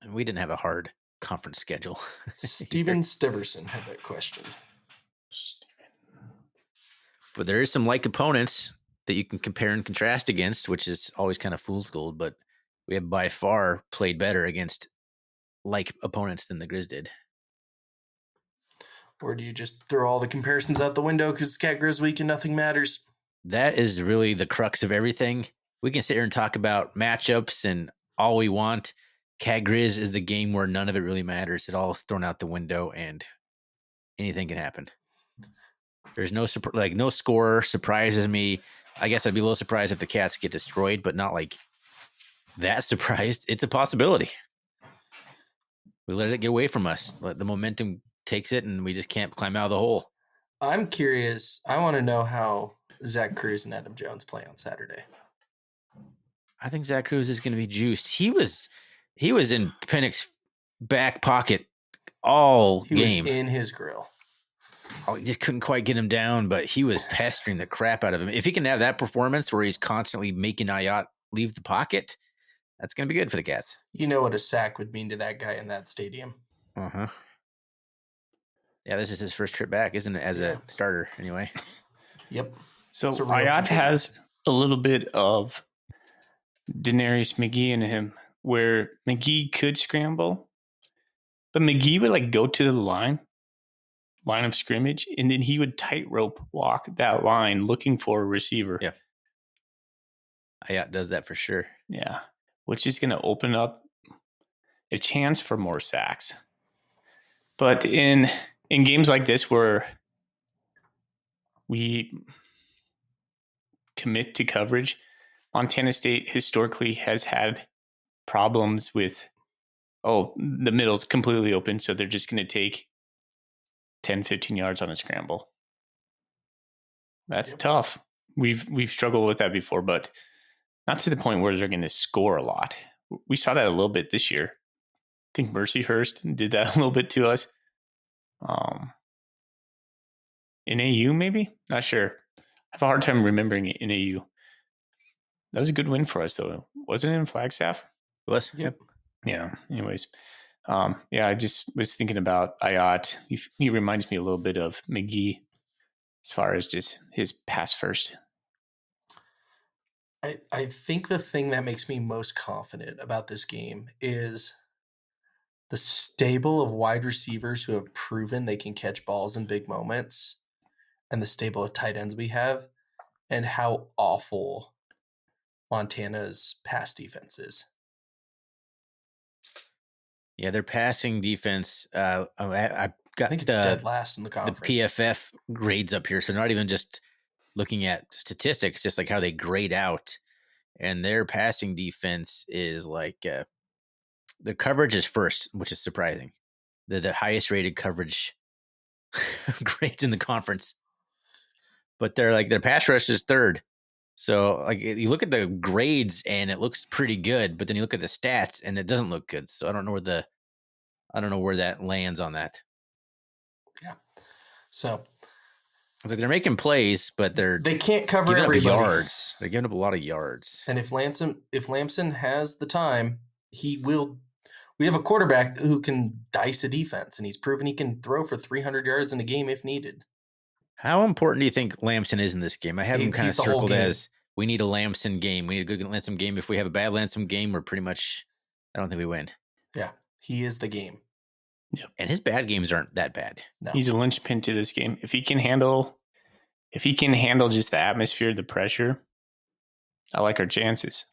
Speaker 2: And we didn't have a hard conference schedule.
Speaker 3: Steven Stiverson had that question.
Speaker 2: But there is some like opponents that you can compare and contrast against, which is always kind of fool's gold. But we have by far played better against like opponents than the Grizz did.
Speaker 3: Or do you just throw all the comparisons out the window because it's Cat Grizz week and nothing matters?
Speaker 2: That is really the crux of everything. We can sit here and talk about matchups and all we want. Cat Grizz is the game where none of it really matters. It all is thrown out the window and anything can happen. There's no score surprises me. I guess I'd be a little surprised if the Cats get destroyed, but not like that surprised. It's a possibility. We let it get away from us. Let the momentum takes it, and we just can't climb out of the hole.
Speaker 3: I'm curious. I want to know how Zach Cruz and Adam Jones play on Saturday.
Speaker 2: I think Zach Cruz is going to be juiced. He was in Penix's back pocket all game.
Speaker 3: He was in his grill.
Speaker 2: Oh, he just couldn't quite get him down, but he was pestering the crap out of him. If he can have that performance where he's constantly making Ayat leave the pocket, that's going to be good for the Cats.
Speaker 3: You know what a sack would mean to that guy in that stadium.
Speaker 2: Uh-huh. Yeah, this is his first trip back, isn't it, as a starter anyway?
Speaker 3: Yep.
Speaker 1: So Ayat has a little bit of Denarius McGee in him, where McGee could scramble, but McGee would go to the line of scrimmage, and then he would tightrope walk that line looking for a receiver.
Speaker 2: Yeah. Ayat does that for sure.
Speaker 1: Yeah. Which is going to open up a chance for more sacks. But in games like this where we commit to coverage, Montana State historically has had problems with, the middle's completely open, so they're just going to take 10, 15 yards on a scramble. That's tough. We've struggled with that before, but not to the point where they're going to score a lot. We saw that a little bit this year. I think Mercyhurst did that a little bit to us. NAU, maybe? Not sure. I have a hard time remembering NAU. That was a good win for us, though. Wasn't it in Flagstaff?
Speaker 2: It was?
Speaker 3: Yep.
Speaker 1: Yeah, anyways. I just was thinking about Ayat. He reminds me a little bit of McGee as far as just his pass first.
Speaker 3: I think the thing that makes me most confident about this game is the stable of wide receivers who have proven they can catch balls in big moments, and the stable of tight ends we have, and how awful Montana's pass defense is.
Speaker 2: Yeah, their passing defense. I
Speaker 3: think it's dead last in the conference.
Speaker 2: The PFF grades up here, so not even just looking at statistics, just like how they grade out. And their passing defense is the coverage is first, which is surprising. They're the highest rated coverage grades in the conference, but their pass rush is third. So you look at the grades and it looks pretty good, but then you look at the stats and it doesn't look good. So I don't know where that lands on that.
Speaker 3: Yeah. So
Speaker 2: it's like they're making plays, but they
Speaker 3: can't cover
Speaker 2: giving
Speaker 3: everybody.
Speaker 2: Up yards. They're giving up a lot of yards.
Speaker 3: And if Lamson has the time, he will. We have a quarterback who can dice a defense, and he's proven he can throw for 300 yards in a game if needed.
Speaker 2: How important do you think Lamson is in this game? I have him kind of circled as we need a Lamson game. We need a good Lamson game. If we have a bad Lamson game, we're pretty much, I don't think we win.
Speaker 3: Yeah, he is the game.
Speaker 1: Yep.
Speaker 2: And his bad games aren't that bad.
Speaker 1: No. He's a linchpin to this game. If he can handle just the atmosphere, the pressure, I like our chances.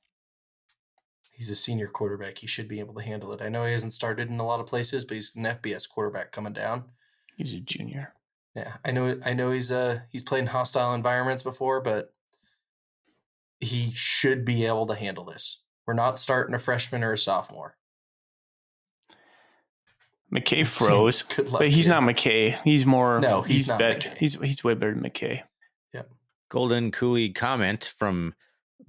Speaker 3: He's a senior quarterback. He should be able to handle it. I know he hasn't started in a lot of places, but he's an FBS quarterback coming down.
Speaker 1: He's a junior.
Speaker 3: Yeah, I know he's played in hostile environments before, but he should be able to handle this. We're not starting a freshman or a sophomore.
Speaker 1: McKay froze,
Speaker 3: Good luck,
Speaker 1: but he's
Speaker 3: kid.
Speaker 1: not McKay. He's more.
Speaker 3: No, he's not
Speaker 1: better.
Speaker 3: McKay.
Speaker 1: He's way better than McKay.
Speaker 3: Yeah.
Speaker 2: Golden Cooley comment from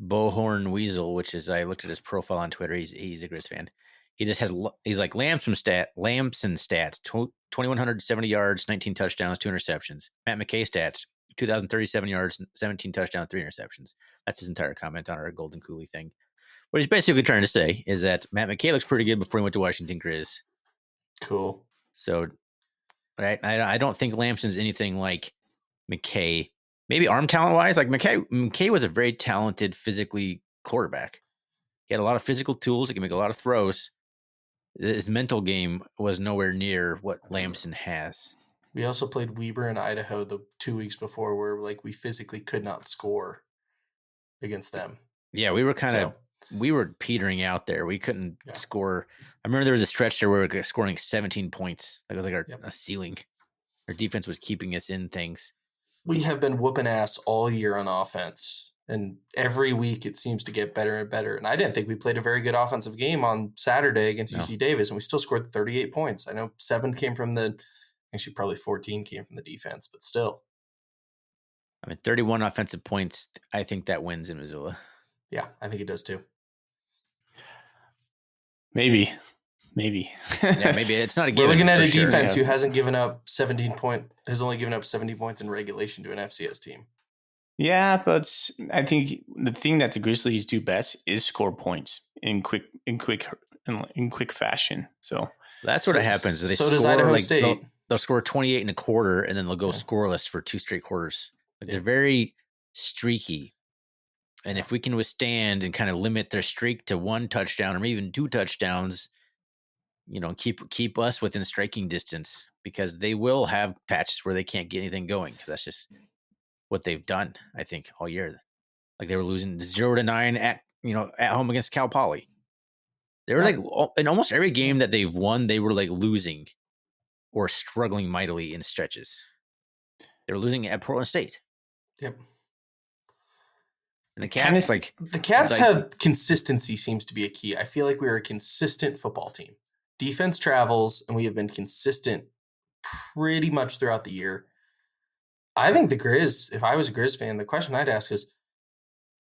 Speaker 2: Bohorn Weasel, which is, I looked at his profile on Twitter. He's a Grizz fan. He just has, he's like Lamson stats, 2,170 yards, 19 touchdowns, 2 interceptions. Matt McKay stats, 2,037 yards, 17 touchdowns, 3 interceptions. That's his entire comment on our Golden Cooley thing. What he's basically trying to say is that Matt McKay looks pretty good before he went to Washington Grizz.
Speaker 3: Cool.
Speaker 2: So, right, I don't think Lamson's anything like McKay. Maybe arm talent wise, like McKay was a very talented physically quarterback. He had a lot of physical tools. He can make a lot of throws. His mental game was nowhere near what Lamson has.
Speaker 3: We also played Weber in Idaho the 2 weeks before, where like we physically could not score against them.
Speaker 2: Yeah, we were petering out there. We couldn't score. I remember there was a stretch there where we were scoring 17 points. That was like our ceiling. Our defense was keeping us in things.
Speaker 3: We have been whooping ass all year on offense, and every week it seems to get better and better. And I didn't think we played a very good offensive game on Saturday against UC Davis, and we still scored 38 points. I know 7 came from actually probably 14 came from the defense, but still.
Speaker 2: I mean, 31 offensive points. I think that wins in Missoula.
Speaker 3: Yeah, I think it does too.
Speaker 1: Maybe.
Speaker 2: Yeah, maybe it's not a given.
Speaker 3: We're looking at a defense who has only given up 17 points in regulation to an FCS team.
Speaker 1: Yeah, but I think the thing that the Grizzlies do best is score points in quick fashion. So
Speaker 2: that's what happens. They
Speaker 3: so does Idaho State.
Speaker 2: They'll score 28 and a quarter, and then they'll go scoreless for 2 straight quarters. They're very streaky. And if we can withstand and kind of limit their streak to 1 touchdown or even 2 touchdowns, keep us within striking distance, because they will have patches where they can't get anything going, because that's just what they've done, I think, all year. Like they were losing 0-9 at home against Cal Poly. They were like, in almost every game that they've won, they were like losing or struggling mightily in stretches. They were losing at Portland State.
Speaker 3: Yep.
Speaker 2: And the Cats,
Speaker 3: have consistency seems to be a key. I feel like we're a consistent football team. Defense travels, and we have been consistent pretty much throughout the year. I think the Grizz, if I was a Grizz fan, the question I'd ask is,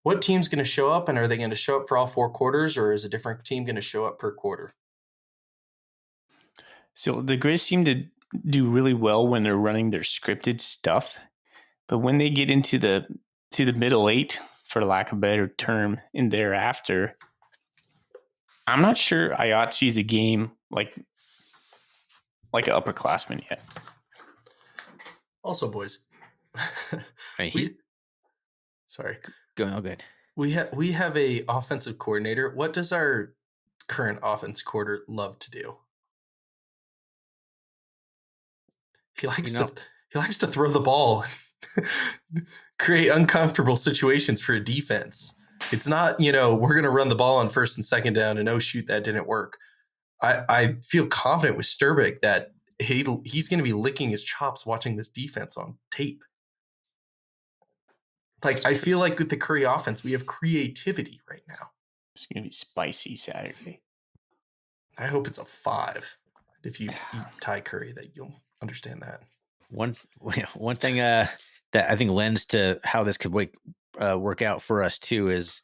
Speaker 3: what team's going to show up, and are they going to show up for all 4 quarters, or is a different team going to show up per quarter?
Speaker 1: So the Grizz seem to do really well when they're running their scripted stuff, but when they get into the middle 8, for lack of a better term, and thereafter, I'm not sure Ayat sees a game like an upperclassman yet.
Speaker 3: Also, boys, sorry,
Speaker 2: good.
Speaker 3: We have a offensive coordinator. What does our current offense coordinator love to do? He likes to throw the ball, create uncomfortable situations for a defense. It's not, we're going to run the ball on 1st and 2nd down and, oh, shoot, that didn't work. I feel confident with Sturbick that he's going to be licking his chops watching this defense on tape. Like, I feel like with the Curry offense, we have creativity right now.
Speaker 1: It's going to be spicy Saturday.
Speaker 3: I hope it's a 5. If you eat Thai curry, that you'll understand that. One
Speaker 2: thing that I think lends to how this could work out for us too is,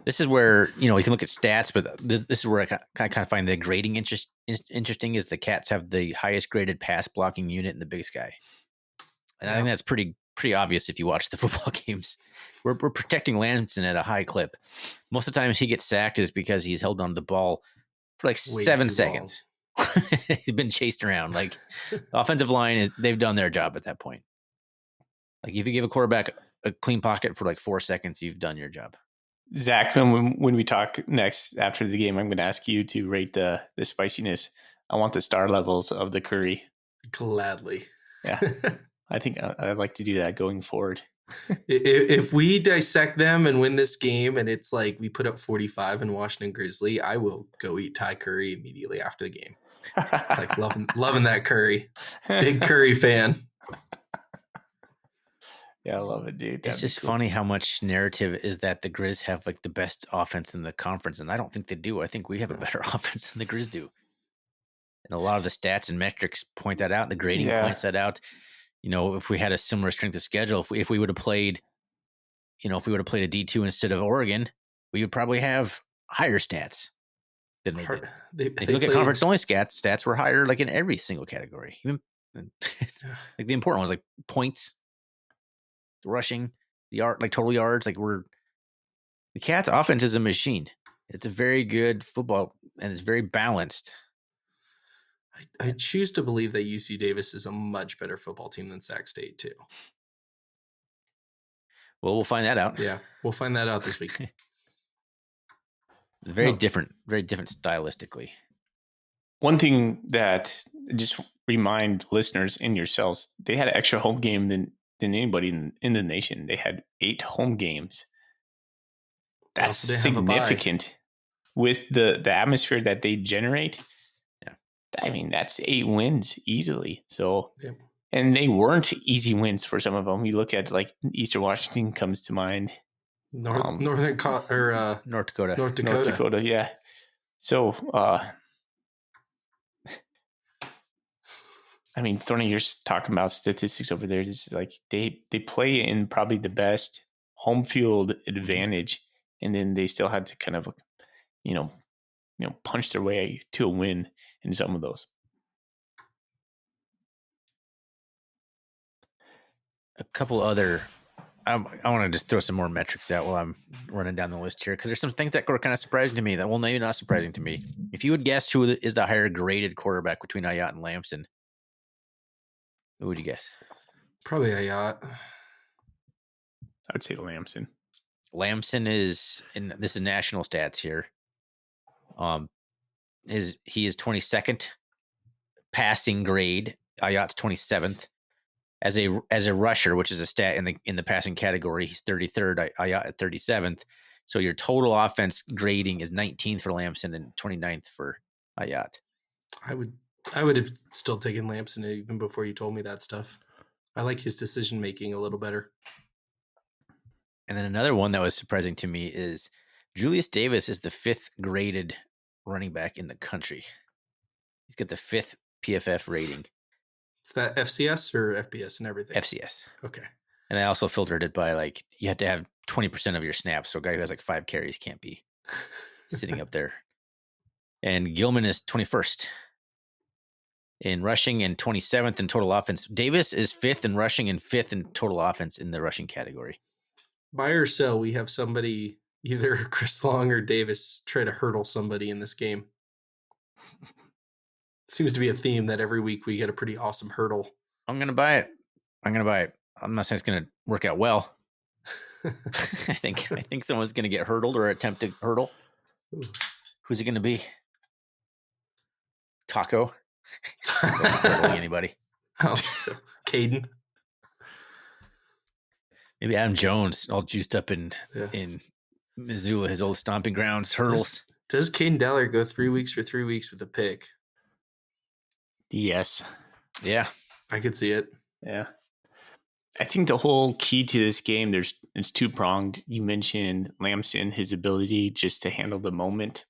Speaker 2: this is where you can look at stats, but this is where I kind of find the grading interesting. Is the Cats have the highest graded pass blocking unit in the Big Sky, and I think that's pretty obvious if you watch the football games. We're protecting Lamson at a high clip. Most of the times he gets sacked is because he's held on the ball for like 7 seconds. He's been chased around. Like, the offensive line they've done their job at that point. Like, if you give a quarterback a clean pocket for like 4 seconds, you've done your job.
Speaker 1: Zach, when we talk next after the game, I'm going to ask you to rate the spiciness. I want the star levels of the curry.
Speaker 3: Gladly.
Speaker 1: Yeah. I think I'd like to do that going forward.
Speaker 3: If we dissect them and win this game and it's like we put up 45 in Washington Grizzly, I will go eat Thai curry immediately after the game. Like loving that curry. Big curry fan.
Speaker 1: Yeah, I love it, dude.
Speaker 2: It's
Speaker 1: That'd be
Speaker 2: just
Speaker 1: cool.
Speaker 2: funny how much narrative is that the Grizz have like the best offense in the conference, and I don't think they do. I think we have a better offense than the Grizz do. And a lot of the stats and metrics point that out. The grading
Speaker 1: Yeah.
Speaker 2: points that out. You know, if we had a similar strength of schedule, if we would have played, you know, if we would have played a D2 instead of Oregon, we would probably have higher stats than they did. If you look at conference only stats were higher like in every single category. Even like the important ones, like points, rushing, like total yards. Like the Cats' offense is a machine. It's a very good football, and it's very balanced.
Speaker 3: I choose to believe that UC Davis is a much better football team than Sac State too.
Speaker 2: Well, we'll find that out.
Speaker 3: Yeah, we'll find that out this week.
Speaker 2: Very different stylistically.
Speaker 1: One thing that just remind listeners and yourselves, they had an extra home game than anybody in the nation. They had 8 home games. That's significant with the atmosphere that they generate.
Speaker 2: Yeah.
Speaker 1: I mean, that's 8 wins easily. So, and they weren't easy wins for some of them. You look at like Eastern Washington comes to mind.
Speaker 3: North Dakota.
Speaker 1: North Dakota, yeah. So, I mean, Thorny, you're talking about statistics over there. This is like they play in probably the best home field advantage, and then they still had to kind of, you know, punch their way to a win in some of those.
Speaker 2: A couple other, I want to just throw some more metrics out while I'm running down the list here, because there's some things that were kind of surprising to me that, well, maybe not surprising to me. If you would guess who is the higher graded quarterback between Ayat and Lamson, who would you guess?
Speaker 3: Probably Ayat.
Speaker 1: I'd say Lamson.
Speaker 2: Lamson is, and this is national stats here. He is 22nd passing grade. Ayat's 27th. As a rusher, which is a stat in the passing category, he's 33rd. Ayat at 37th. So your total offense grading is 19th for Lamson and 29th for Ayat.
Speaker 3: I would have still taken Lamson even before you told me that stuff. I like his decision making a little better.
Speaker 2: And then another one that was surprising to me is Julius Davis is the 5th graded running back in the country. He's got the 5th PFF rating.
Speaker 3: Is that FCS or FBS and everything?
Speaker 2: FCS.
Speaker 3: Okay.
Speaker 2: And I also filtered it by like you have to have 20% of your snaps. So a guy who has like 5 carries can't be sitting up there. And Gilman is 21st in rushing and 27th in total offense. Davis is 5th in rushing and 5th in total offense in the rushing category.
Speaker 3: Buy or sell, we have somebody, either Chris Long or Davis, try to hurdle somebody in this game. Seems to be a theme that every week we get a pretty awesome hurdle.
Speaker 2: I'm going to buy it. I'm not saying it's going to work out well. I think someone's going to get hurdled or attempt to hurdle. Ooh. Who's it going to be? Taco? Hurdling anybody?
Speaker 3: I don't think so. Caden?
Speaker 2: Maybe Adam Jones, all juiced up in Missoula, his old stomping grounds, hurdles.
Speaker 3: Does Caden Dallard go 3 weeks for 3 weeks with a pick?
Speaker 1: Yes.
Speaker 2: Yeah.
Speaker 3: I could see it.
Speaker 1: Yeah. I think the whole key to this game, it's 2-pronged. You mentioned Lamson, his ability just to handle the moment.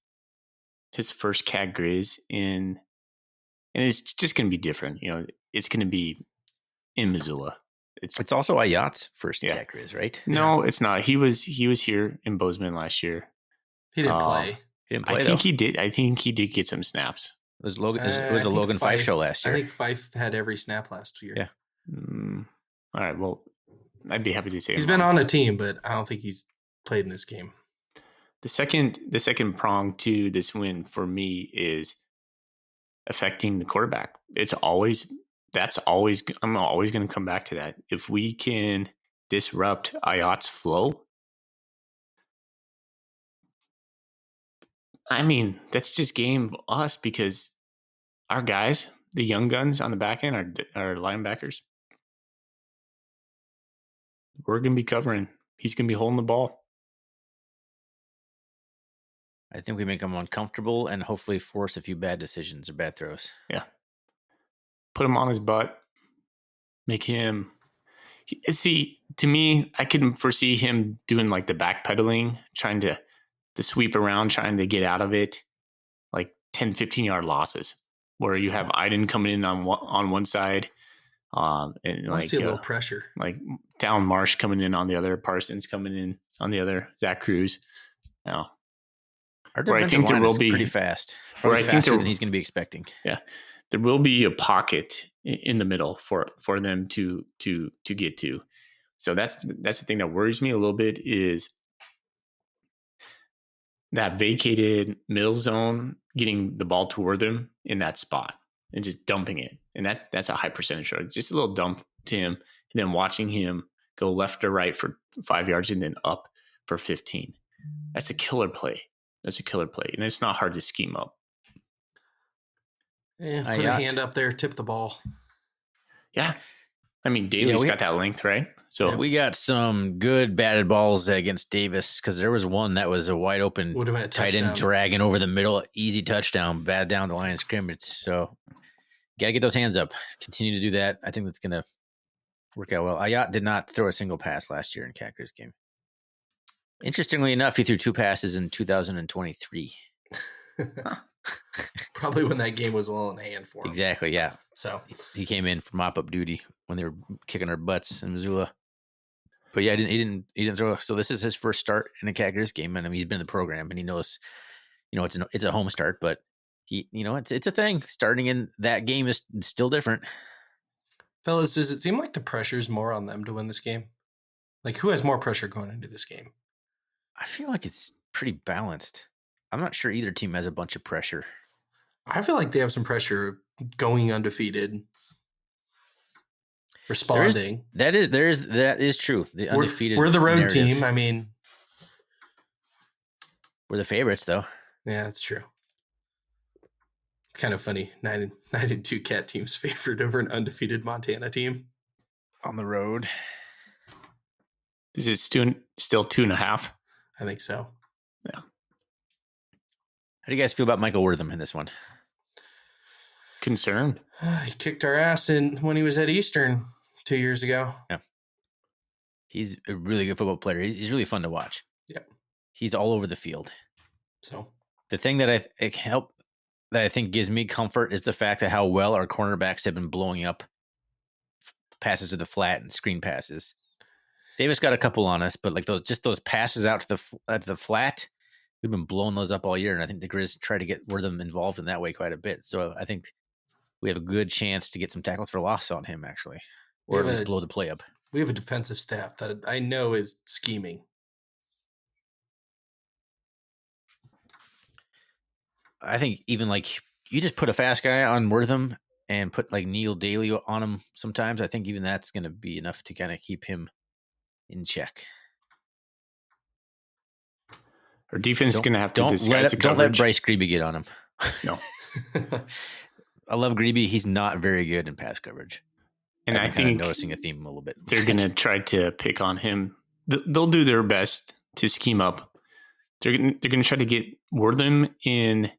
Speaker 1: His first Cat Grizz and it's just going to be different. You know, it's going to be in Missoula.
Speaker 2: It's also Ayat's first Cat Grizz, right?
Speaker 1: No, it's not. He was here in Bozeman last year.
Speaker 3: He didn't play.
Speaker 2: I
Speaker 1: think he did. I think he did get some snaps.
Speaker 2: It was a Logan Fife show last year.
Speaker 3: I think Fife had every snap last year.
Speaker 2: Yeah.
Speaker 1: All right. Well, I'd be happy to say
Speaker 3: he's been on a team, but I don't think he's played in this game.
Speaker 1: The second prong to this win for me is affecting the quarterback. I'm always going to come back to that. If we can disrupt Ayat's flow, I mean, that's just game us because our guys, the young guns on the back end, are linebackers. we're going to be covering. He's going to be holding the ball.
Speaker 2: I think we make him uncomfortable and hopefully force a few bad decisions or bad throws.
Speaker 1: Yeah. Put him on his butt. Make him. See, to me, I can foresee him doing like the backpedaling, trying to sweep around, trying to get out of it, like 10, 15-yard losses, where you have Iden coming in on one side, and
Speaker 3: I see a little pressure,
Speaker 1: like Dallin Marsh coming in on the other, Parsons coming in on the other, Zach Cruz. Now,
Speaker 2: our defensive line is pretty fast, probably faster than he's going to be expecting.
Speaker 1: Yeah, there will be a pocket in the middle for them to get to. So that's the thing that worries me a little bit is that vacated middle zone, getting the ball toward them in that spot and just dumping it. And that's a high percentage. Just a little dump to him and then watching him go left or right for 5 yards and then up for 15. That's a killer play. And it's not hard to scheme up.
Speaker 3: Yeah, put a hand up there, tip the ball.
Speaker 1: Yeah. I mean, Daly's got that length, right? So
Speaker 2: we got some good batted balls against Davis because there was one that was a wide open tight end dragging over the middle, easy touchdown, bad down the line of scrimmage. So got to get those hands up. Continue to do that. I think that's going to work out well. Ayat did not throw a single pass last year in Cat Gris game. Interestingly enough, he threw 2 passes in 2023.
Speaker 3: Probably when that game was well in hand for him.
Speaker 2: Exactly, yeah.
Speaker 3: So
Speaker 2: he came in for mop-up duty when they were kicking our butts in Missoula. But yeah, he didn't throw. So this is his first start in a Cat Gris game, and I mean, he's been in the program, and he knows, it's a home start, but it's a thing. Starting in that game is still different.
Speaker 3: Fellas, does it seem like the pressure's more on them to win this game? Like, who has more pressure going into this game?
Speaker 2: I feel like it's pretty balanced. I'm not sure either team has a bunch of pressure.
Speaker 3: I feel like they have some pressure going undefeated. Responding.
Speaker 2: That is true. The undefeated.
Speaker 3: We're the road
Speaker 2: narrative.
Speaker 3: team. I mean,
Speaker 2: we're the favorites, though.
Speaker 3: Yeah, that's true. Kind of funny. 9-2 Cat teams favored over an undefeated Montana team
Speaker 2: on the road.
Speaker 1: Is it still 2.5?
Speaker 3: I think so.
Speaker 1: Yeah.
Speaker 2: How do you guys feel about Michael Wortham in this one?
Speaker 1: Concerned.
Speaker 3: He kicked our ass when he was at Eastern 2 years ago.
Speaker 2: Yeah. He's a really good football player. He's really fun to watch.
Speaker 3: Yep.
Speaker 2: He's all over the field.
Speaker 3: So
Speaker 2: the thing that I think gives me comfort is the fact that how well our cornerbacks have been blowing up passes to the flat and screen passes. Davis got a couple on us, but like those passes out to the flat, we've been blowing those up all year, and I think the Grizz try to get Wortham involved in that way quite a bit. So I think we have a good chance to get some tackles for loss on him, actually, or at least blow the play up.
Speaker 3: We have a defensive staff that I know is scheming.
Speaker 2: I think even like you just put a fast guy on Wortham and put like Neil Daly on him sometimes. I think even that's going to be enough to kind of keep him in check.
Speaker 1: Our defense is going to have to disguise the coverage.
Speaker 2: Don't let Bryce Grebe get on him.
Speaker 1: No.
Speaker 2: I love Grebe. He's not very good in pass coverage.
Speaker 1: And I think
Speaker 2: noticing a theme a little bit.
Speaker 1: They're going to try to pick on him. They'll do their best to scheme up. They're going to try to get Wortham in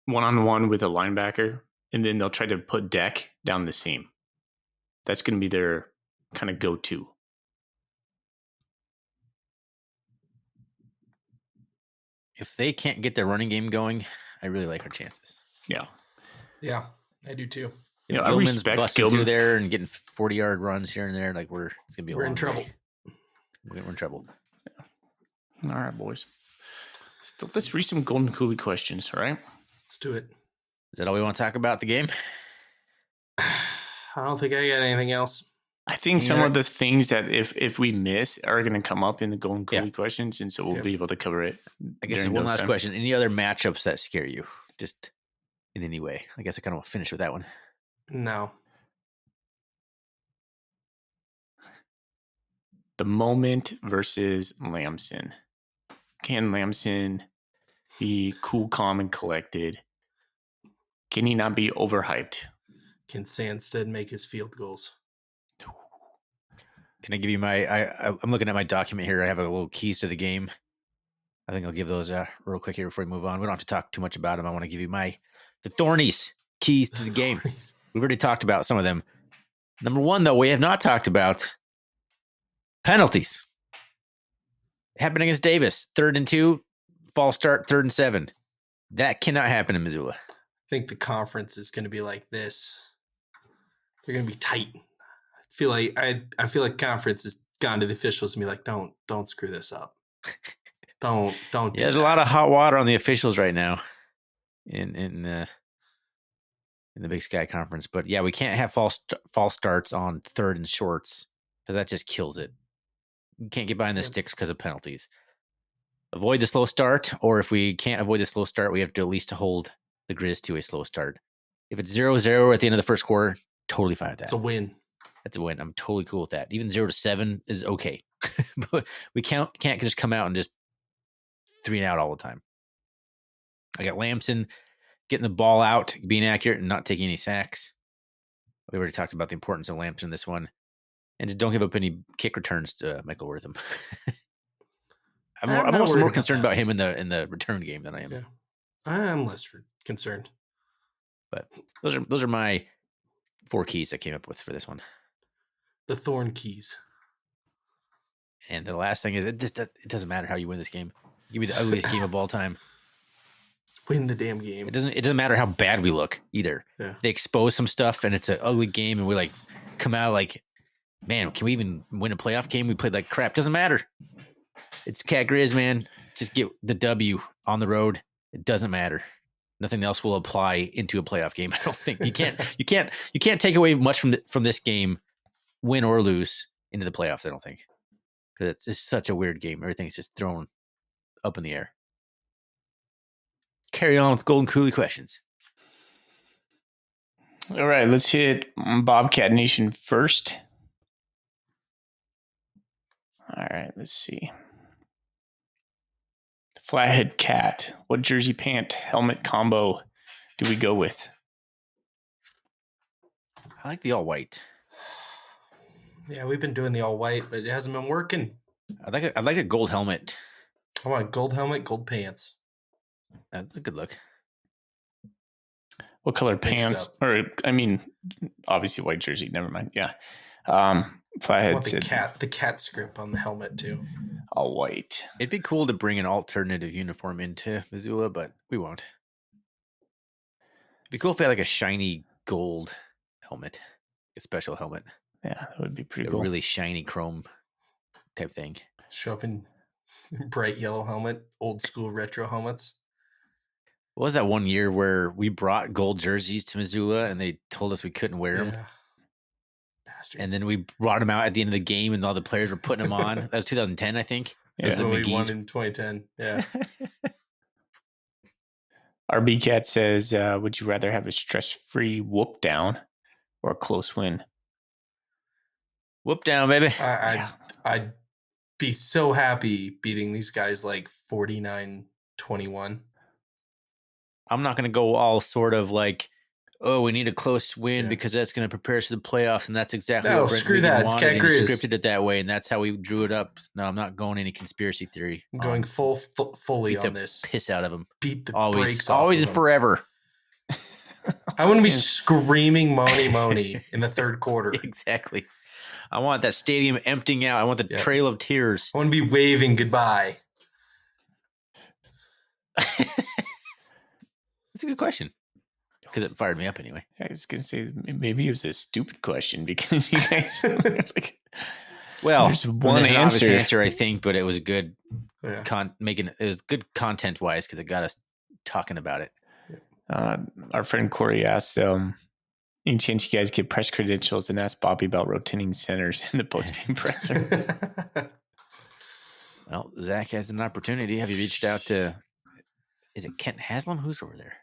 Speaker 1: one-on-one with a linebacker, and then they'll try to put Deck down the seam. That's going to be their kind of go-to.
Speaker 2: If they can't get their running game going, I really like our chances.
Speaker 1: Yeah.
Speaker 3: Yeah, I do too.
Speaker 1: I respect
Speaker 2: busting through there and getting 40-yard runs here and there. Like it's gonna be.
Speaker 3: We're in trouble.
Speaker 2: We're in trouble.
Speaker 1: Yeah. All right, boys. Let's read some Golden Coolie questions. All right.
Speaker 3: Let's do it.
Speaker 2: Is that all we want to talk about the game?
Speaker 3: I don't think I got anything else.
Speaker 1: I think some of the things that if we miss are going to come up in the Golden Coolie questions, and so we'll be able to cover it.
Speaker 2: I guess one last question. Any other matchups that scare you? Just in any way? I guess I kind of want to finish with that one.
Speaker 3: No.
Speaker 1: The Moment versus Lamson. Can Lamson be cool, calm, and collected? Can he not be overhyped?
Speaker 3: Can Sandstead make his field goals?
Speaker 2: Can I give you I'm looking at my document here. I have a little keys to the game. I think I'll give those real quick here before we move on. We don't have to talk too much about them. I want to give you the Thornies keys to the game. We've already talked about some of them. Number one, though, we have not talked about penalties. It happened against Davis. 3rd and 2, false start, 3rd and 7. That cannot happen in Missoula.
Speaker 3: I think the conference is going to be like this. They're going to be tight. I feel like conference has gone to the officials and be like, don't screw this up. Don't.
Speaker 2: Yeah, there's a lot of hot water on the officials right now in the Big Sky Conference. But yeah, we can't have false starts on 3rd and shorts because that just kills it. You can't get behind the sticks because of penalties. Avoid the slow start, or if we can't avoid the slow start, we have to at least hold the Grizz to a slow start. If it's 0-0 at the end of the first quarter, totally fine with that.
Speaker 3: It's a win.
Speaker 2: That's a win. I'm totally cool with that. Even 0-7 is okay. But we can't just come out and just 3 and out all the time. I got Lamson getting the ball out, being accurate, and not taking any sacks. We already talked about the importance of Lamson in this one. And just don't give up any kick returns to Michael Wortham. I'm almost more concerned about him in the return game than I am.
Speaker 3: Yeah. I'm less concerned.
Speaker 2: But those are my 4 keys I came up with for this one.
Speaker 3: The Thorn keys.
Speaker 2: And the last thing is it doesn't matter how you win this game. Give me the ugliest game of all time.
Speaker 3: Win the damn game.
Speaker 2: It doesn't matter how bad we look either.
Speaker 3: Yeah.
Speaker 2: They expose some stuff and it's an ugly game and we like come out like, man, can we even win a playoff game? We played like crap. Doesn't matter. It's Cat Grizz, man. Just get the W on the road. It doesn't matter. Nothing else will apply into a playoff game. I don't think you can't take away much from this game, win or lose, into the playoffs. I don't think, because it's just such a weird game. Everything's just thrown up in the air. Carry on with Golden Coolie questions.
Speaker 1: All right, let's hit Bobcat Nation first. All right, let's see. Flathead Cat. What jersey pant helmet combo do we go with?
Speaker 2: I like the all white.
Speaker 3: Yeah, we've been doing the all white, but it hasn't been working.
Speaker 2: I'd like a gold helmet.
Speaker 3: I want a gold helmet, gold pants.
Speaker 2: That's a good look.
Speaker 1: What color pants? Or I mean, obviously white jersey. Never mind. Yeah. Flathead.
Speaker 3: I want the cat script on the helmet too.
Speaker 1: All white.
Speaker 2: It'd be cool to bring an alternative uniform into Missoula, but we won't. It'd be cool if we had like a shiny gold helmet, a special helmet.
Speaker 1: Yeah, that would be pretty
Speaker 2: a
Speaker 1: cool.
Speaker 2: Really shiny chrome type thing.
Speaker 3: Show up in bright yellow helmet, old school retro helmets.
Speaker 2: What was that one year where we brought gold jerseys to Missoula and they told us we couldn't wear them?
Speaker 3: Bastards.
Speaker 2: And then we brought them out at the end of the game and all the players were putting them on. That was 2010, I think.
Speaker 3: Yeah, so we won in 2010. Yeah.
Speaker 1: RB Cat says, would you rather have a stress-free whoop down or a close win?
Speaker 2: Whoop down, baby.
Speaker 3: I'd be so happy beating these guys like 49-21.
Speaker 2: I'm not going to go all sort of like, oh, we need a close win because that's going to prepare us for the playoffs, and that's exactly what Brent
Speaker 3: screw that.
Speaker 2: wanted. And he scripted it that way, and that's how we drew it up. No, I'm not going any conspiracy theory.
Speaker 3: I'm going fully on this.
Speaker 2: Piss out of him.
Speaker 3: Beat the
Speaker 2: always,
Speaker 3: brakes off
Speaker 2: always
Speaker 3: of
Speaker 2: and forever.
Speaker 3: I want to be screaming Moni in the third quarter.
Speaker 2: Exactly. I want that stadium emptying out. I want the trail of tears.
Speaker 3: I want to be waving goodbye.
Speaker 2: That's a good question. Because it fired me up anyway.
Speaker 1: I was going to say, maybe it was a stupid question because you guys... like,
Speaker 2: well,
Speaker 1: there's one
Speaker 2: answer, I think, but it was good it was good content-wise because it got us talking about it.
Speaker 1: Our friend Corey asked, any chance you guys get press credentials and ask Bobby about rotating centers in the post-game presser?
Speaker 2: Well, Zach has an opportunity. Have you reached out to... Is it Kent Haslam? Who's over there?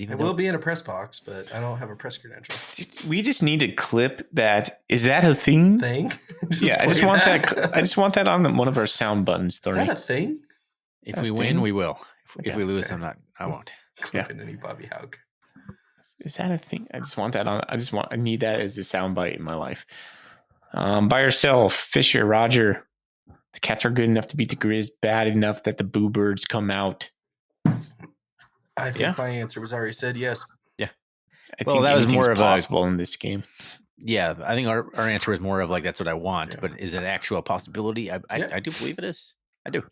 Speaker 3: I will be in a press box, but I don't have a press credential.
Speaker 1: We just need to clip that. Is that a thing? Yeah, I just want that. I just want that on one of our sound buttons.
Speaker 3: Is that a thing?
Speaker 2: If we win, we will. If we lose, I won't.
Speaker 3: Clipping any Bobby Haug.
Speaker 1: Is that a thing? I just want that on. I need that as a sound bite in my life. By yourself, Fisher, Roger. The Cats are good enough to beat the Grizz, bad enough that the Boo Birds come out.
Speaker 3: I think my answer was already said yes.
Speaker 2: Yeah.
Speaker 1: I
Speaker 2: Well,
Speaker 1: think
Speaker 2: that was more of
Speaker 1: possible in this game.
Speaker 2: Yeah, I think our answer was more of like, that's what I want.
Speaker 3: Yeah.
Speaker 2: But is it actual possibility? I do believe it is. I do.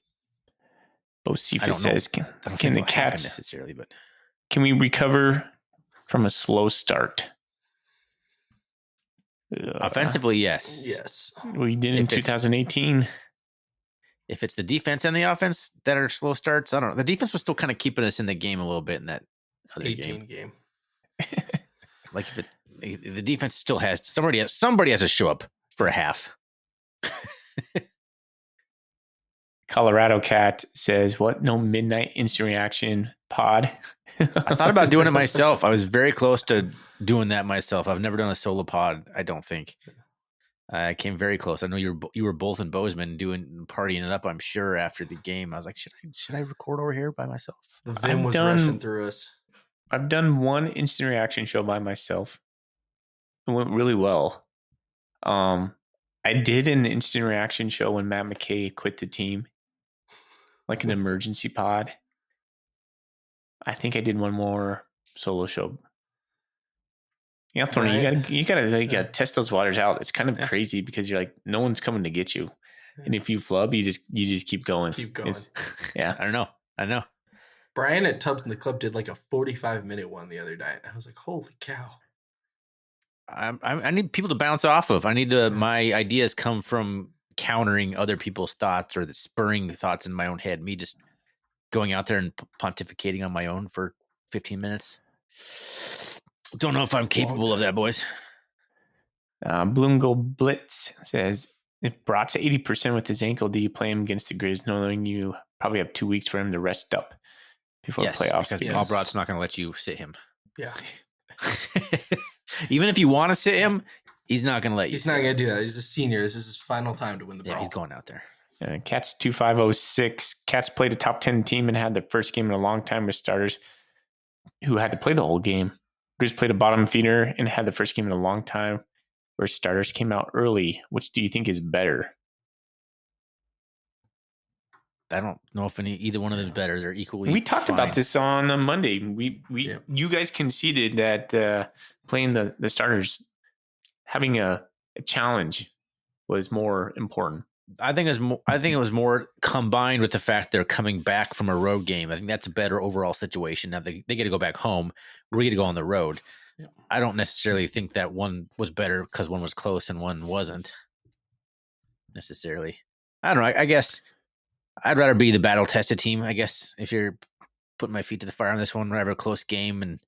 Speaker 1: Bocephus says,
Speaker 2: I don't
Speaker 1: can
Speaker 2: think
Speaker 1: the
Speaker 2: it'll happen
Speaker 1: Cats
Speaker 2: necessarily, but
Speaker 1: can we recover from a slow start?
Speaker 2: offensively, yes.
Speaker 3: Yes.
Speaker 1: We did in
Speaker 2: If it's-
Speaker 1: 2018.
Speaker 2: If it's the defense and the offense that are slow starts, I don't know. The defense was still kind of keeping us in the game a little bit in that other
Speaker 3: 18 game.
Speaker 2: Like if the defense still has somebody has to show up for a half.
Speaker 1: Colorado Cat says, what? No midnight instant reaction pod?
Speaker 2: I thought about doing it myself. I was very close to doing that myself. I've never done a solo pod, I don't think. I came very close. I know you were both in Bozeman partying it up, I'm sure, after the game. I was like, should I record over here by myself?
Speaker 3: The Vim was rushing through us.
Speaker 1: I've done one instant reaction show by myself. It went really well. I did an instant reaction show when Matt McKay quit the team, like an emergency pod. I think I did one more solo show. Yeah, Thorny,
Speaker 3: Right.
Speaker 1: you gotta test those waters out. It's kind of crazy because you're like, no one's coming to get you, and if you flub, you just keep going.
Speaker 3: Keep going.
Speaker 1: Yeah,
Speaker 2: I know.
Speaker 3: Brian at Tubbs in the Club did like a 45-minute one the other night. I was like, holy cow.
Speaker 2: I need people to bounce off of. I need to. My ideas come from countering other people's thoughts or spurring thoughts in my own head. Me just going out there and pontificating on my own for 15 minutes. Don't know if I'm capable of that, boys.
Speaker 1: Bloomgo Blitz says, if Brock's 80% with his ankle, do you play him against the Grizz, knowing you probably have 2 weeks for him to rest up before playoffs?
Speaker 2: Because Paul Broad's not going to let you sit him.
Speaker 3: Yeah.
Speaker 2: Even if you want to sit him, he's not going to let you.
Speaker 3: He's not going to do that. He's a senior. This is his final time to win the brawl.
Speaker 2: Yeah, he's going out there.
Speaker 1: Cats 2506. Cats played a top 10 team and had their first game in a long time with starters who had to play the whole game. Grizz played a bottom feeder and had the first game in a long time where starters came out early. Which do you think is better?
Speaker 2: I don't know if either one of them is better. They're equally.
Speaker 1: We talked about this on Monday. You guys conceded that playing the starters, having a challenge, was more important.
Speaker 2: I think it was more combined with the fact they're coming back from a road game. I think that's a better overall situation. Now they get to go back home. We get to go on the road. Yeah. I don't necessarily think that one was better because one was close and one wasn't necessarily. I don't know. I guess I'd rather be the battle tested team. I guess if you're putting my feet to the fire on this one, rather a close game and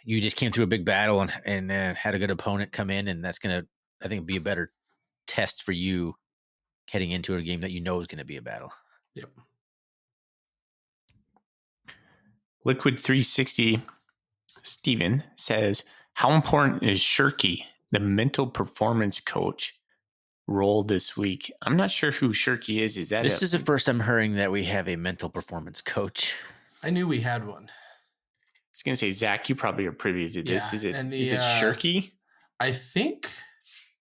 Speaker 2: you just came through a big battle and had a good opponent come in, and that's gonna, I think, be a better test for you heading into a game that you know is going to be a battle.
Speaker 3: Yep.
Speaker 1: Liquid 360 Steven says, how important is Shirky, the mental performance coach, role this week? I'm not sure who Shirky is.
Speaker 2: This is the first I'm hearing that we have a mental performance coach.
Speaker 3: I knew we had one.
Speaker 1: I was going to say, Zach, you probably are privy to this.
Speaker 3: Yeah,
Speaker 1: is it Shirky?
Speaker 3: I think,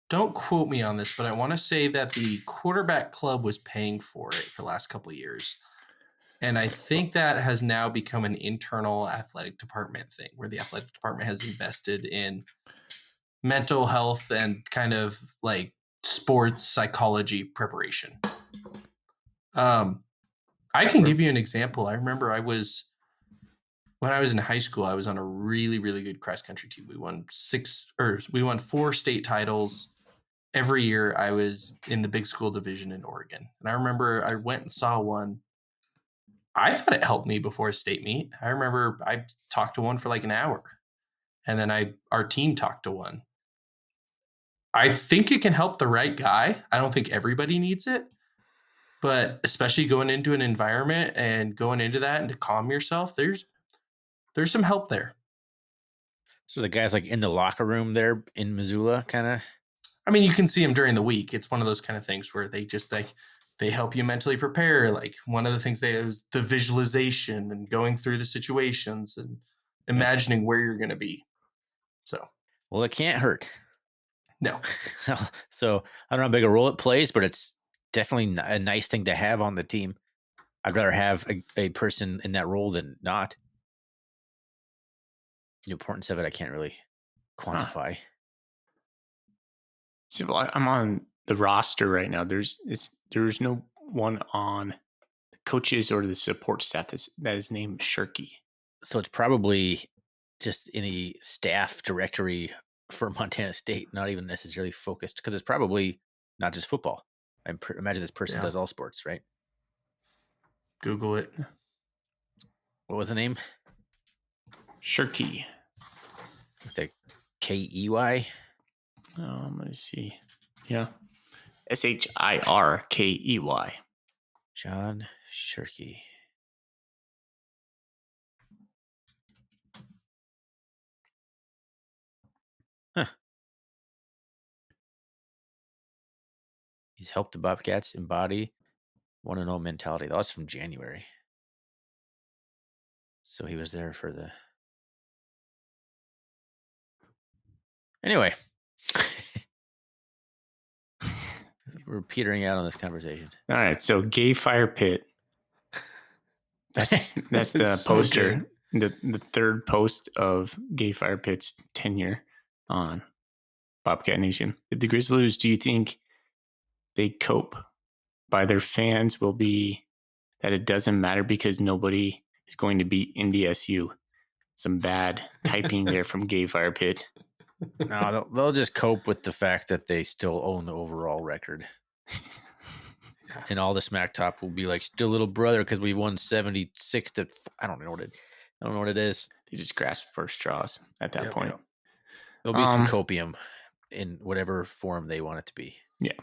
Speaker 3: don't quote me on this, but I want to say that the quarterback club was paying for it for the last couple of years. And I think that has now become an internal athletic department thing where the athletic department has invested in mental health and kind of like sports psychology preparation. I can give you an example. I remember when I was in high school, I was on a really, really good cross country team. We won 4 state titles. Every year I was in the big school division in Oregon. And I remember I went and saw one. I thought it helped me before a state meet. I remember I talked to one for like an hour. And then our team talked to one. I think it can help the right guy. I don't think everybody needs it. But especially going into an environment and going into that and to calm yourself, there's some help there.
Speaker 2: So the guys like in the locker room there in Missoula kind of?
Speaker 3: I mean, you can see them during the week. It's one of those kind of things where they just they help you mentally prepare. Like one of the things is the visualization and going through the situations and imagining where you're going to be. So,
Speaker 2: well, it can't hurt.
Speaker 3: No.
Speaker 2: So I don't know how big a role it plays, but it's definitely a nice thing to have on the team. I'd rather have a person in that role than not. The importance of it, I can't really quantify.
Speaker 1: So I'm on the roster right now. There's no one on the coaches or the support staff that is named Shirky.
Speaker 2: So it's probably just in the staff directory for Montana State, not even necessarily focused, because it's probably not just football. I imagine this person does all sports, right?
Speaker 3: Google it.
Speaker 2: What was the name?
Speaker 1: Shirky.
Speaker 2: The Key.
Speaker 1: Let me see. Yeah. Shirkey.
Speaker 2: John Shirky. Huh. He's helped the Bobcats embody 1-0 mentality. That was from January. So he was there for the... Anyway. We're petering out on this conversation.
Speaker 1: All right. So Gay Fire Pit. That's the
Speaker 3: So
Speaker 1: poster. The third post of Gay Fire Pit's tenure on Bobcat Nation. If the Grizz lose, do you think they cope by their fans will be that it doesn't matter because nobody is going to beat NDSU? Some bad typing there from Gay Fire Pit.
Speaker 2: No, they'll just cope with the fact that they still own the overall record. And all the smack talk will be like, still little brother, because we won 76 to... I don't know what it is.
Speaker 1: They just grasp for straws at that point.
Speaker 2: There'll be some copium in whatever form they want it to be.
Speaker 1: Yeah.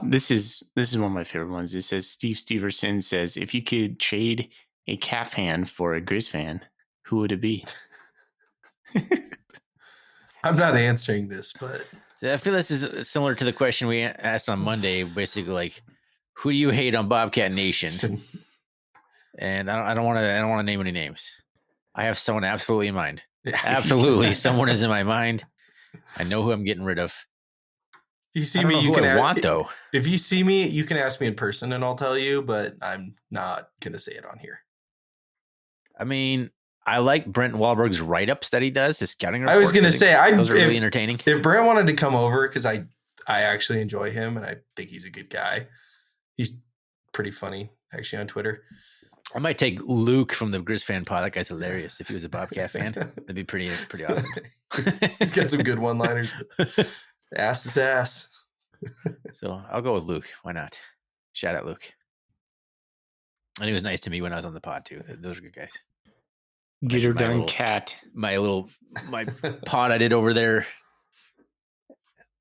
Speaker 1: This is one of my favorite ones. It says Steve Steverson says, if you could trade a Cat fan for a Grizz fan, who would it be?
Speaker 3: I'm not answering this, but
Speaker 2: I feel this is similar to the question we asked on Monday. Basically, like, who do you hate on Bobcat Nation? And I don't want to name any names. I have someone absolutely in mind. Absolutely, someone is in my mind. I know who I'm getting rid of.
Speaker 3: If you see me, you can
Speaker 2: want though.
Speaker 3: If you see me, you can ask me in person, and I'll tell you. But I'm not gonna say it on here.
Speaker 2: I mean, I like Brent Wahlberg's write-ups that he does, his scouting reports.
Speaker 3: I was gonna say,
Speaker 2: those are really entertaining.
Speaker 3: If Brent wanted to come over, because I actually enjoy him, and I think he's a good guy. He's pretty funny, actually, on Twitter.
Speaker 2: I might take Luke from the Grizz Fan Pod. That guy's hilarious. If he was a Bobcat fan, that'd be pretty awesome.
Speaker 3: He's got some good one-liners. Ass is ass.
Speaker 2: So I'll go with Luke. Why not? Shout out Luke. And he was nice to me when I was on the pod too. Those are good guys.
Speaker 1: Get her done, Cat.
Speaker 2: My pod I did over there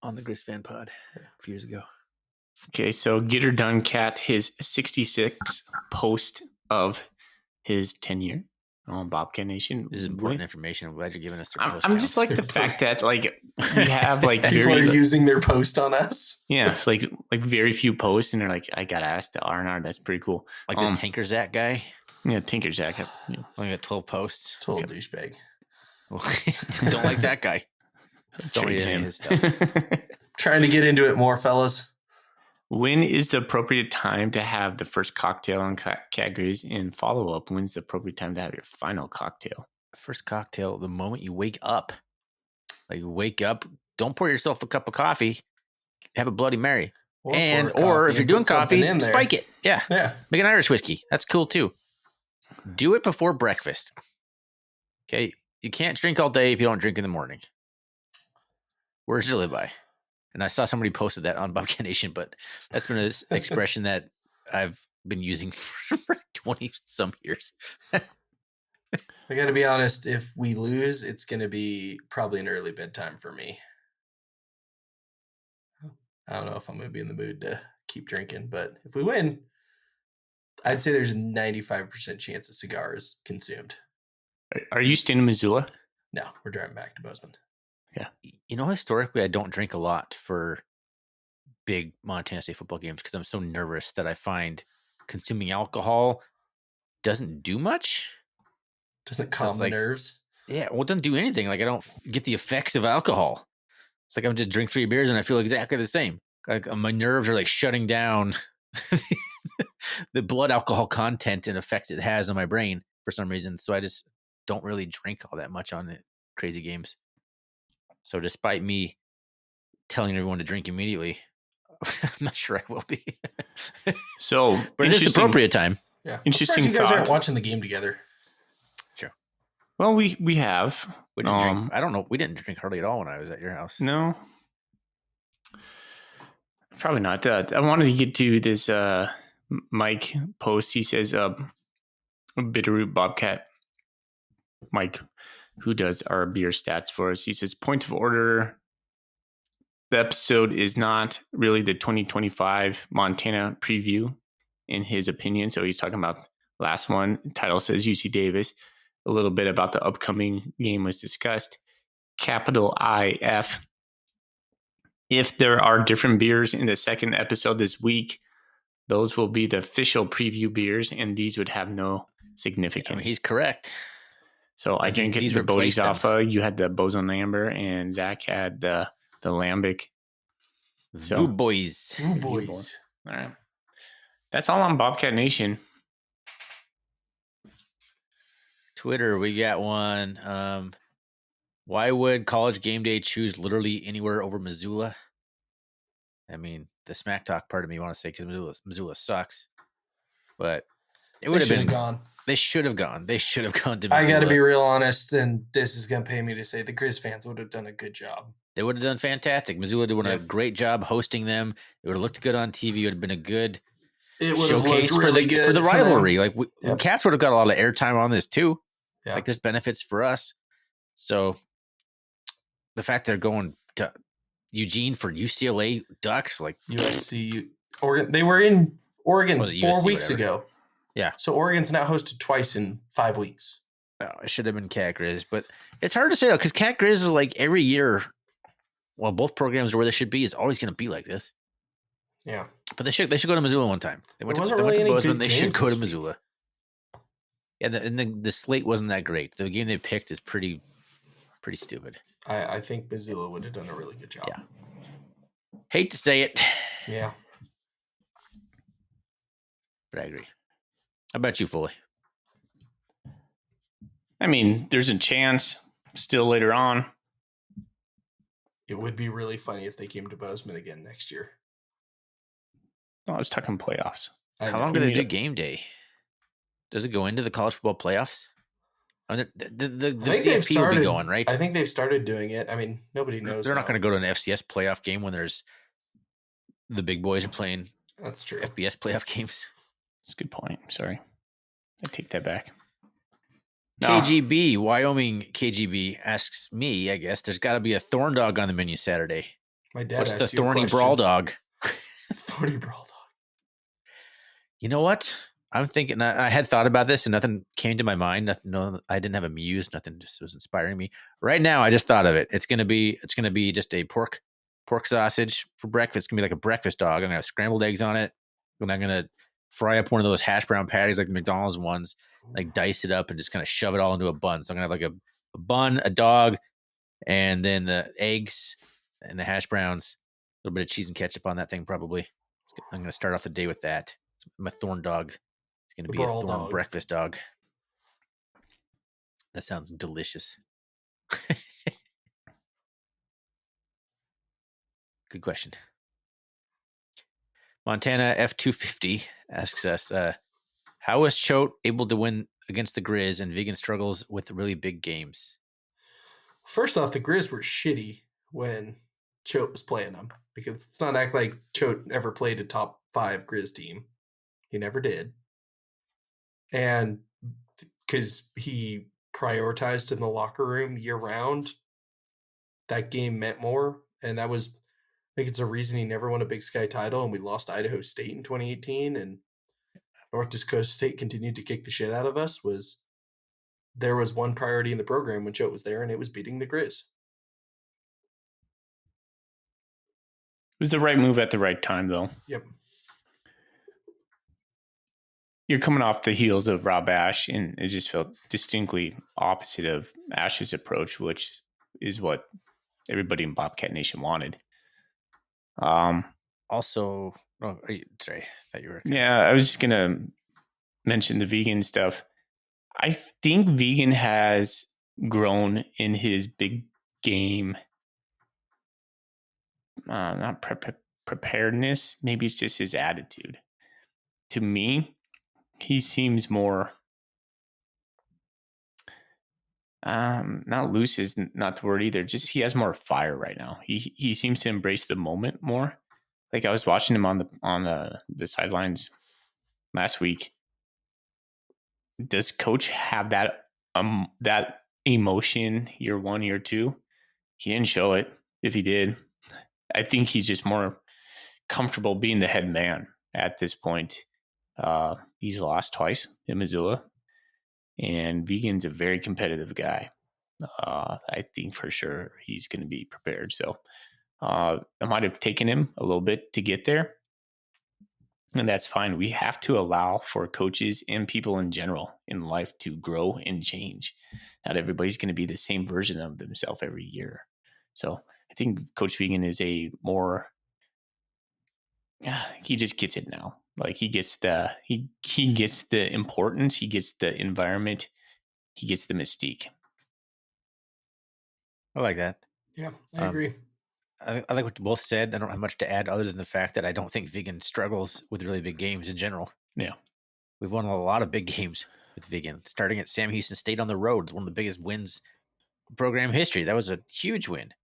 Speaker 2: on the Grizz Fan Pod a few years ago.
Speaker 1: Okay, so Get Her Done Cat, his 66th post of his tenure on Bobcat Nation.
Speaker 2: This is important information. I'm glad you're giving us their post.
Speaker 1: I'm just like the fact that like we have like
Speaker 3: people are using their post on us.
Speaker 1: Yeah, like very few posts, and they're like, I got asked to R&R. That's pretty cool.
Speaker 2: Like this Tinker Zach guy.
Speaker 1: Yeah, Tinker Zach.
Speaker 2: Only got 12 posts.
Speaker 3: Total douchebag.
Speaker 2: Don't like that guy. Don't read any of his stuff.
Speaker 3: Trying to get into it more, fellas.
Speaker 1: When is the appropriate time to have the first cocktail on Cat Grizz? And follow up, when's the appropriate time to have your final cocktail?
Speaker 2: First cocktail, the moment you wake up. Like you wake up, don't pour yourself a cup of coffee. Have a Bloody Mary. Or if you're doing coffee, spike it. Yeah. Make an Irish whiskey. That's cool too. Do it before breakfast. Okay. You can't drink all day if you don't drink in the morning. Words to live by. And I saw somebody posted that on Bobcat Nation, but that's been an expression that I've been using for 20 some years.
Speaker 3: I got to be honest. If we lose, it's going to be probably an early bedtime for me. I don't know if I'm going to be in the mood to keep drinking, but if we win, I'd say there's a 95% chance a cigar is consumed.
Speaker 1: Are you staying in Missoula?
Speaker 3: No, we're driving back to Bozeman.
Speaker 1: Yeah.
Speaker 2: You know, historically, I don't drink a lot for big Montana State football games because I'm so nervous that I find consuming alcohol doesn't do much.
Speaker 3: Doesn't calm the nerves.
Speaker 2: Yeah, well, it doesn't do anything. Like I don't get the effects of alcohol. It's like I'm just drink 3 beers and I feel exactly the same. Like my nerves are like shutting down the blood alcohol content and effect it has on my brain for some reason. So I just don't really drink all that much on it. Crazy games. So despite me telling everyone to drink immediately, I'm not sure I will be.
Speaker 1: So,
Speaker 2: But it is the appropriate time.
Speaker 3: Yeah.
Speaker 1: Interesting
Speaker 3: I'm surprised you guys aren't
Speaker 1: thought.
Speaker 3: watching the game together.
Speaker 2: Sure.
Speaker 1: Well, we have.
Speaker 2: We didn't drink. I don't know. We didn't drink hardly at all when I was at your house.
Speaker 1: No. Probably not. I wanted to get to this Mike post. He says, Bitterroot Bobcat Mike, who does our beer stats for us. He says, point of order. The episode is not really the 2025 Montana preview, in his opinion. So he's talking about last one. Title says UC Davis. A little bit about the upcoming game was discussed. Capital IF. If there are different beers in the second episode this week, those will be the official preview beers, and these would have no significance.
Speaker 2: I mean, he's correct.
Speaker 1: So I drank
Speaker 2: these
Speaker 1: the
Speaker 2: replaced them.
Speaker 1: Bodhisattva. You had the Boson Amber, and Zach had the Lambic. So,
Speaker 2: Voo boys.
Speaker 3: Ooh, boys.
Speaker 1: all right. That's all on Bobcat Nation.
Speaker 2: Twitter, we got one. Why would College Game Day choose literally anywhere over Missoula? I mean, the smack talk part of me want to say because Missoula sucks, but it would have been
Speaker 3: gone.
Speaker 2: They should have gone. They should have gone to Missoula.
Speaker 3: I got to be real honest, and this is going to pay me to say the Grizz fans would have done a good job.
Speaker 2: They would have done fantastic. Missoula did a great job hosting them. It would have looked good on TV. It would have been a good showcase for the rivalry. Like Cats would have got a lot of airtime on this too.
Speaker 3: Yeah.
Speaker 2: Like there's benefits for us. So the fact they're going to Eugene for UCLA Ducks, like
Speaker 3: USC, Oregon. They were in Oregon 4
Speaker 2: USC,
Speaker 3: weeks
Speaker 2: whatever.
Speaker 3: ago.
Speaker 2: Yeah.
Speaker 3: So Oregon's now hosted twice in 5 weeks.
Speaker 2: Oh, it should have been Cat Grizz, but it's hard to say though because Cat Grizz is like every year. Well, both programs are where they should be. Is always going to be like this.
Speaker 3: Yeah,
Speaker 2: but they should go to Missoula one time. They went to Bozeman. They should go to Missoula. Yeah, and the slate wasn't that great. The game they picked is pretty stupid.
Speaker 3: I think Missoula would have done a really good job.
Speaker 2: Yeah. Hate to say it.
Speaker 3: Yeah.
Speaker 2: But I agree. How about you, Foley?
Speaker 1: I mean, there's a chance still later on.
Speaker 3: It would be really funny if they came to Bozeman again next year.
Speaker 1: No, I was talking playoffs.
Speaker 2: How long do they do game day? Does it go into the college football playoffs? I mean, the CFP will be going, right?
Speaker 3: I think they've started doing it. I mean, nobody knows.
Speaker 2: They're not going to go to an FCS playoff game when there's the big boys are playing.
Speaker 3: That's true.
Speaker 2: FBS playoff games.
Speaker 1: That's a good point. Sorry. I take that back.
Speaker 2: No. KGB, Wyoming KGB asks me, I guess, there's got to be a thorn dog on the menu Saturday.
Speaker 3: My dad
Speaker 2: What's
Speaker 3: asked
Speaker 2: the thorny brawl dog?
Speaker 3: Thorny brawl dog.
Speaker 2: You know what? I'm thinking, I had thought about this and nothing came to my mind. Nothing, no, I didn't have a muse. Nothing just was inspiring me. Right now, I just thought of it. It's gonna be just a pork sausage for breakfast. It's gonna be like a breakfast dog. I'm gonna have scrambled eggs on it. And I'm gonna fry up one of those hash brown patties like the McDonald's ones, like dice it up and just kind of shove it all into a bun. So I'm gonna have like a bun, a dog, and then the eggs and the hash browns. A little bit of cheese and ketchup on that thing, probably. I'm gonna start off the day with that. It's my thorn dog. It's gonna be a thorn breakfast dog. That sounds delicious. Good question. Montana F250 asks us, how was Choate able to win against the Grizz and Vegan struggles with really big games?
Speaker 3: First off, the Grizz were shitty when Choate was playing them because it's not act like Choate ever played a top 5 Grizz team. He never did. And because he prioritized in the locker room year round, that game meant more. And that was, I think it's a reason he never won a Big Sky title. And we lost Idaho State in 2018. And North Dakota State continued to kick the shit out of us. There was one priority in the program when Choate was there, and it was beating the Grizz.
Speaker 1: It was the right move at the right time, though.
Speaker 3: Yep.
Speaker 1: You're coming off the heels of Rob Ash, and it just felt distinctly opposite of Ash's approach, which is what everybody in Bobcat Nation wanted.
Speaker 2: Also, sorry, I thought you were.
Speaker 1: Yeah, I was just gonna mention the vegan stuff. I think vegan has grown in his big game. Not preparedness. Maybe it's just his attitude. To me, he seems more. Not loose is not the word either. Just he has more fire right now. He seems to embrace the moment more. Like I was watching him on the sidelines last week. Does coach have that emotion year 1, year 2? He didn't show it. If he did, I think he's just more comfortable being the head man at this point. He's lost twice in Missoula, and Vegan's a very competitive guy. I think for sure he's going to be prepared. So I might have taken him a little bit to get there, and that's fine. We have to allow for coaches and people in general in life to grow and change. Not everybody's going to be the same version of themselves every year. So I think Coach Vegan is a more, he just gets it now. Like he gets the importance, he gets the environment, he gets the mystique.
Speaker 2: I like that.
Speaker 3: Yeah, I agree.
Speaker 2: I like what you both said. I don't have much to add other than the fact that I don't think Vegan struggles with really big games in general.
Speaker 1: Yeah.
Speaker 2: We've won a lot of big games with Vegan, starting at Sam Houston State on the road. It's one of the biggest wins in program history. That was a huge win.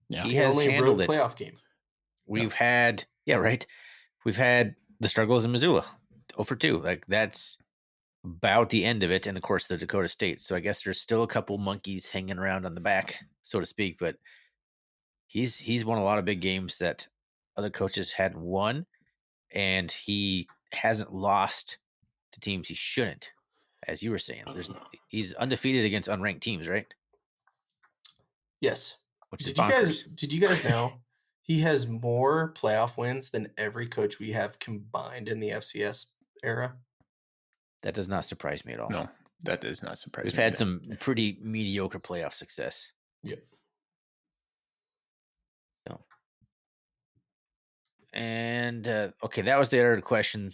Speaker 1: Yeah.
Speaker 2: He has
Speaker 3: only
Speaker 2: handled
Speaker 3: road
Speaker 2: it.
Speaker 3: playoff game.
Speaker 2: We've had, We've had the struggles in Missoula, 0-2. Like that's about the end of it. And of course, the Dakota State. So I guess there's still a couple monkeys hanging around on the back, so to speak. But he's won a lot of big games that other coaches hadn't won, and he hasn't lost to teams he shouldn't. As you were saying, he's undefeated against unranked teams, right?
Speaker 3: Yes.
Speaker 2: Which is
Speaker 3: Did you guys know he has more playoff wins than every coach we have combined in the FCS era?
Speaker 2: That does not surprise me at all.
Speaker 1: No, that does not surprise me.
Speaker 2: We've had some pretty mediocre playoff success.
Speaker 3: Yep.
Speaker 2: No. And okay, that was the other question.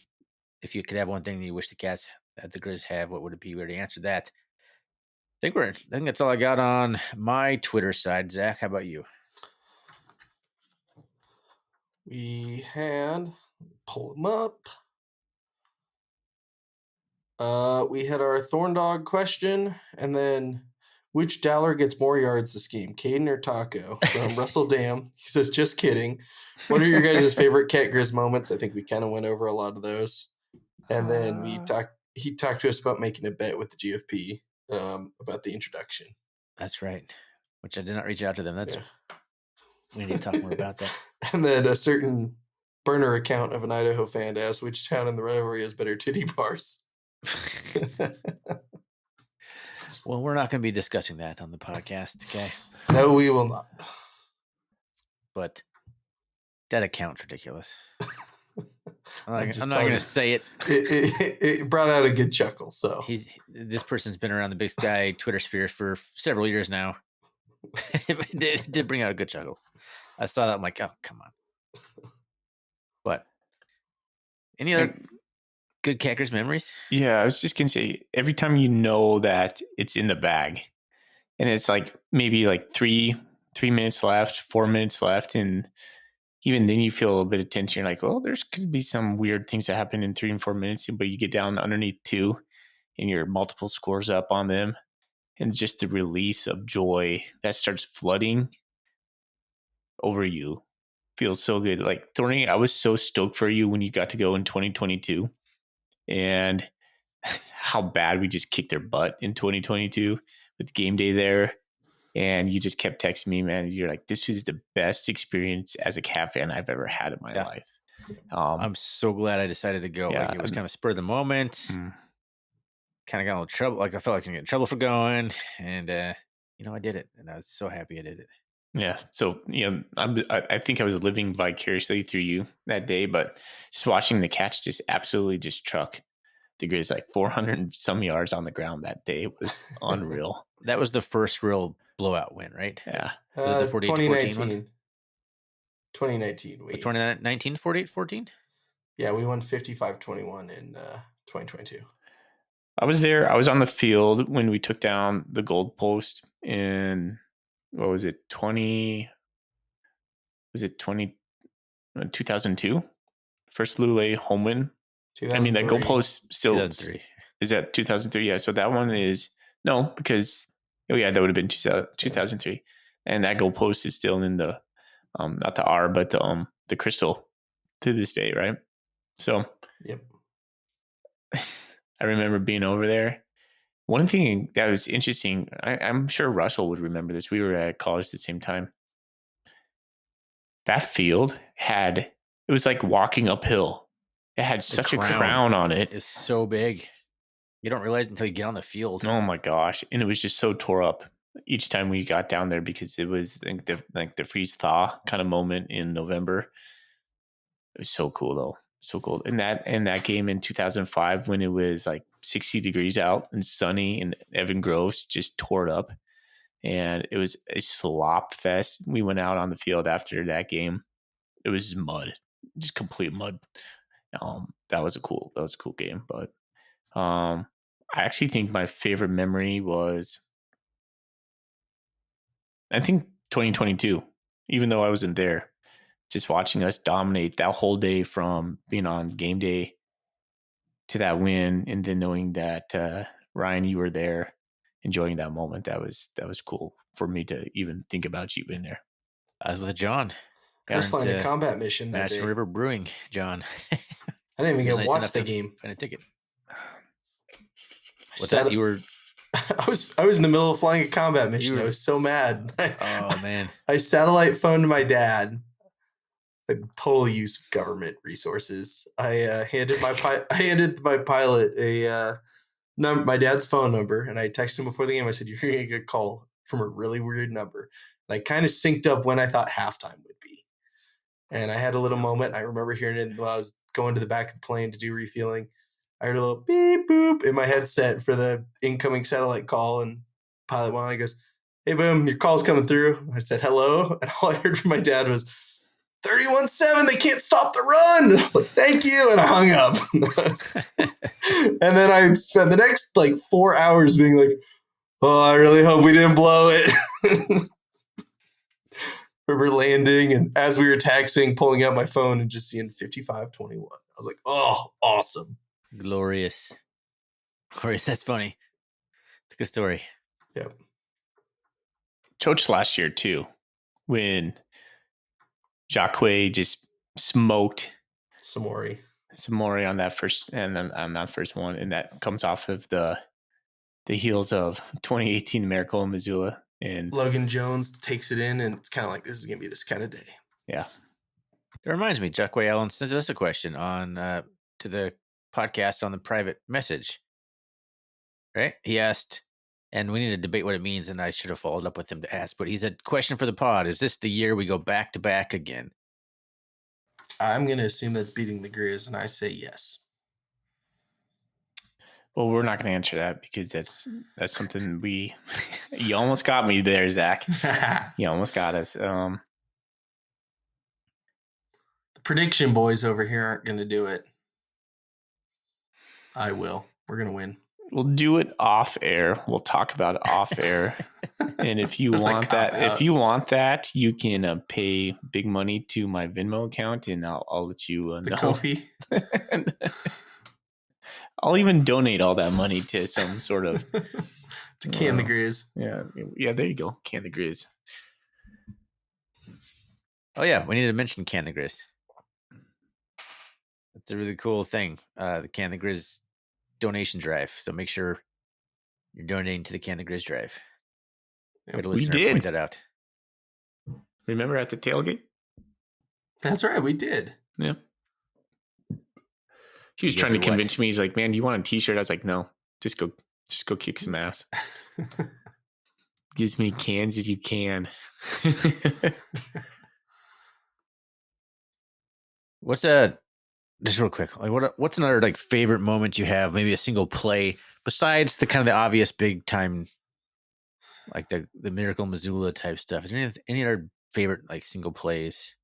Speaker 2: If you could have one thing that you wish the Cats at the Grizz have, what would it be? We already answered that. I think that's all I got on my Twitter side. Zach, how about you?
Speaker 3: We had, pull them up. We had our Thorn Dog question, and then which Dowler gets more yards this game, Caden or Taco? From Russell Dam. He says, just kidding. What are your guys' favorite Cat Grizz moments? I think we kind of went over a lot of those. And then he talked to us about making a bet with the GFP about the introduction.
Speaker 2: That's right. Which I did not reach out to them. We need to talk more about that.
Speaker 3: And then a certain burner account of an Idaho fan asked which town in the rivalry has better titty bars.
Speaker 2: Well, we're not going to be discussing that on the podcast, okay?
Speaker 3: No, we will not.
Speaker 2: But that account's ridiculous. I'm not going to say it.
Speaker 3: It brought out a good chuckle. So
Speaker 2: this person's been around the Big Sky Twitter sphere for several years now. It did bring out a good chuckle. I saw that. I'm like, oh, come on. But any other good Cat Grizz memories?
Speaker 1: Yeah, I was just going to say, every time you know that it's in the bag and it's like maybe like 3 minutes left, 4 minutes left, and even then you feel a little bit of tension. You're like, well, there's could be some weird things that happen in 3 and 4 minutes, but you get down underneath 2 and you're multiple scores up on them. And just the release of joy that starts flooding over you feels so good. Like Thorny, I was so stoked for you when you got to go in 2022 and how bad we just kicked their butt in 2022 with game day there. And you just kept texting me, man. You're like, this was the best experience as a Cat fan I've ever had in my life.
Speaker 2: I'm so glad I decided to go.
Speaker 1: Yeah,
Speaker 2: like, it was kind of spur of the moment. Kind of got a little trouble. Like I felt like I was gonna get in trouble for going, and I did it, and I was so happy I did it.
Speaker 1: Yeah. So I think I was living vicariously through you that day, but just watching the Cats just absolutely just truck the Grizz like 400 and some yards on the ground that day was unreal.
Speaker 2: That was the first real blowout win, right?
Speaker 1: Yeah.
Speaker 2: The 48-14 one?
Speaker 3: 2019. 2019.
Speaker 2: 2019 48-14?
Speaker 3: Yeah, we won 55-21 in 2022.
Speaker 1: I was there. I was on the field when we took down the goalpost in, what was it, 2002? First Lule home win. I mean, that goalpost still
Speaker 2: 2003.
Speaker 1: is that 2003. Yeah. So that one is, no, because, that would have been 2003. And that goalpost is still in the, not the R, but the crystal to this day, right? So,
Speaker 3: yep.
Speaker 1: I remember being over there. One thing that was interesting, I'm sure Russell would remember this. We were at college at the same time. That field it was like walking uphill. It had such a crown on it.
Speaker 2: It's so big. You don't realize it until you get on the field.
Speaker 1: Oh my gosh. And it was just so tore up each time we got down there because it was like the freeze thaw kind of moment in November. It was so cool though. So cool. And that game in 2005 when it was like 60 degrees out and sunny and Evan Groves just tore it up. And it was a slop fest. We went out on the field after that game. It was just mud, just complete mud. That was a cool game. But I actually think my favorite memory was, I think 2022, even though I wasn't there, just watching us dominate that whole day from being on game day to that win. And then knowing that Ryan, you were there enjoying that moment. That was cool for me to even think about you being there.
Speaker 2: I was with John.
Speaker 3: I was flying a combat mission that
Speaker 2: National
Speaker 3: day.
Speaker 2: River Brewing, John.
Speaker 3: I didn't even get to watch the game.
Speaker 2: Find a ticket.
Speaker 3: You were? I was in the middle of flying a combat mission. I was so mad.
Speaker 2: Oh man! I
Speaker 3: satellite phoned my dad. Like total use of government resources. I handed my pilot my dad's phone number, and I texted him before the game. I said, "You're going to get a call from a really weird number." And I kind of synced up when I thought halftime would be. And I had a little moment. I remember hearing it while I was going to the back of the plane to do refueling. I heard a little beep boop in my headset for the incoming satellite call, and pilot one goes, "Hey, boom, your call's coming through." I said, "Hello," and all I heard from my dad was 31-7, they can't stop the run. And I was like, "Thank you," and I hung up. And then I spent the next 4 hours being like, "Oh, I really hope we didn't blow it." Remember landing, and as we were taxiing, pulling out my phone and just seeing 55-21. I was like, "Oh, awesome.
Speaker 2: Glorious. That's funny. It's a good story."
Speaker 3: Yep.
Speaker 1: Choach last year too, when Jacques just smoked
Speaker 3: Samori
Speaker 1: on that first, and then on that first one, and that comes off of the heels of 2018 Miracle in Missoula, and
Speaker 3: Logan Jones takes it in, and it's kind of like, this is gonna be this kind of day.
Speaker 1: Yeah.
Speaker 2: That reminds me, Jacques Allen sends us a question on to the podcast on the private message. Right? He asked, and we need to debate what it means, and I should have followed up with him to ask, but he said, "Question for the pod, is this the year we go back to back again?"
Speaker 3: I'm going to assume that's beating the Grizz, and I say yes.
Speaker 1: Well, we're not going to answer that because that's something you almost got me there, Zach. You almost got us.
Speaker 3: The prediction boys over here aren't going to do it. I will. We're going to win.
Speaker 1: We'll do it off air. We'll talk about it off air. And if you want that, you can pay big money to my Venmo account, and I'll let you
Speaker 3: the
Speaker 1: know.
Speaker 3: Kofi.
Speaker 1: I'll even donate all that money to some sort of
Speaker 3: to Can the Grizz.
Speaker 1: Yeah. There you go, Can the Grizz.
Speaker 2: Oh yeah, we need to mention Can the Grizz. That's a really cool thing. The Can the Grizz donation drive. So make sure you're donating to the Can the Grizz drive.
Speaker 1: We did
Speaker 2: point that out.
Speaker 1: Remember at the tailgate?
Speaker 3: That's right, we did.
Speaker 1: Yeah. He was trying to convince me. He's like, "Man, do you want a T-shirt?" I was like, "No, just go kick some ass." Get as many cans as you can.
Speaker 2: Just real quick, what's another favorite moment you have? Maybe a single play besides the kind of the obvious big time like the Miracle Missoula type stuff. Is there any other favorite like single plays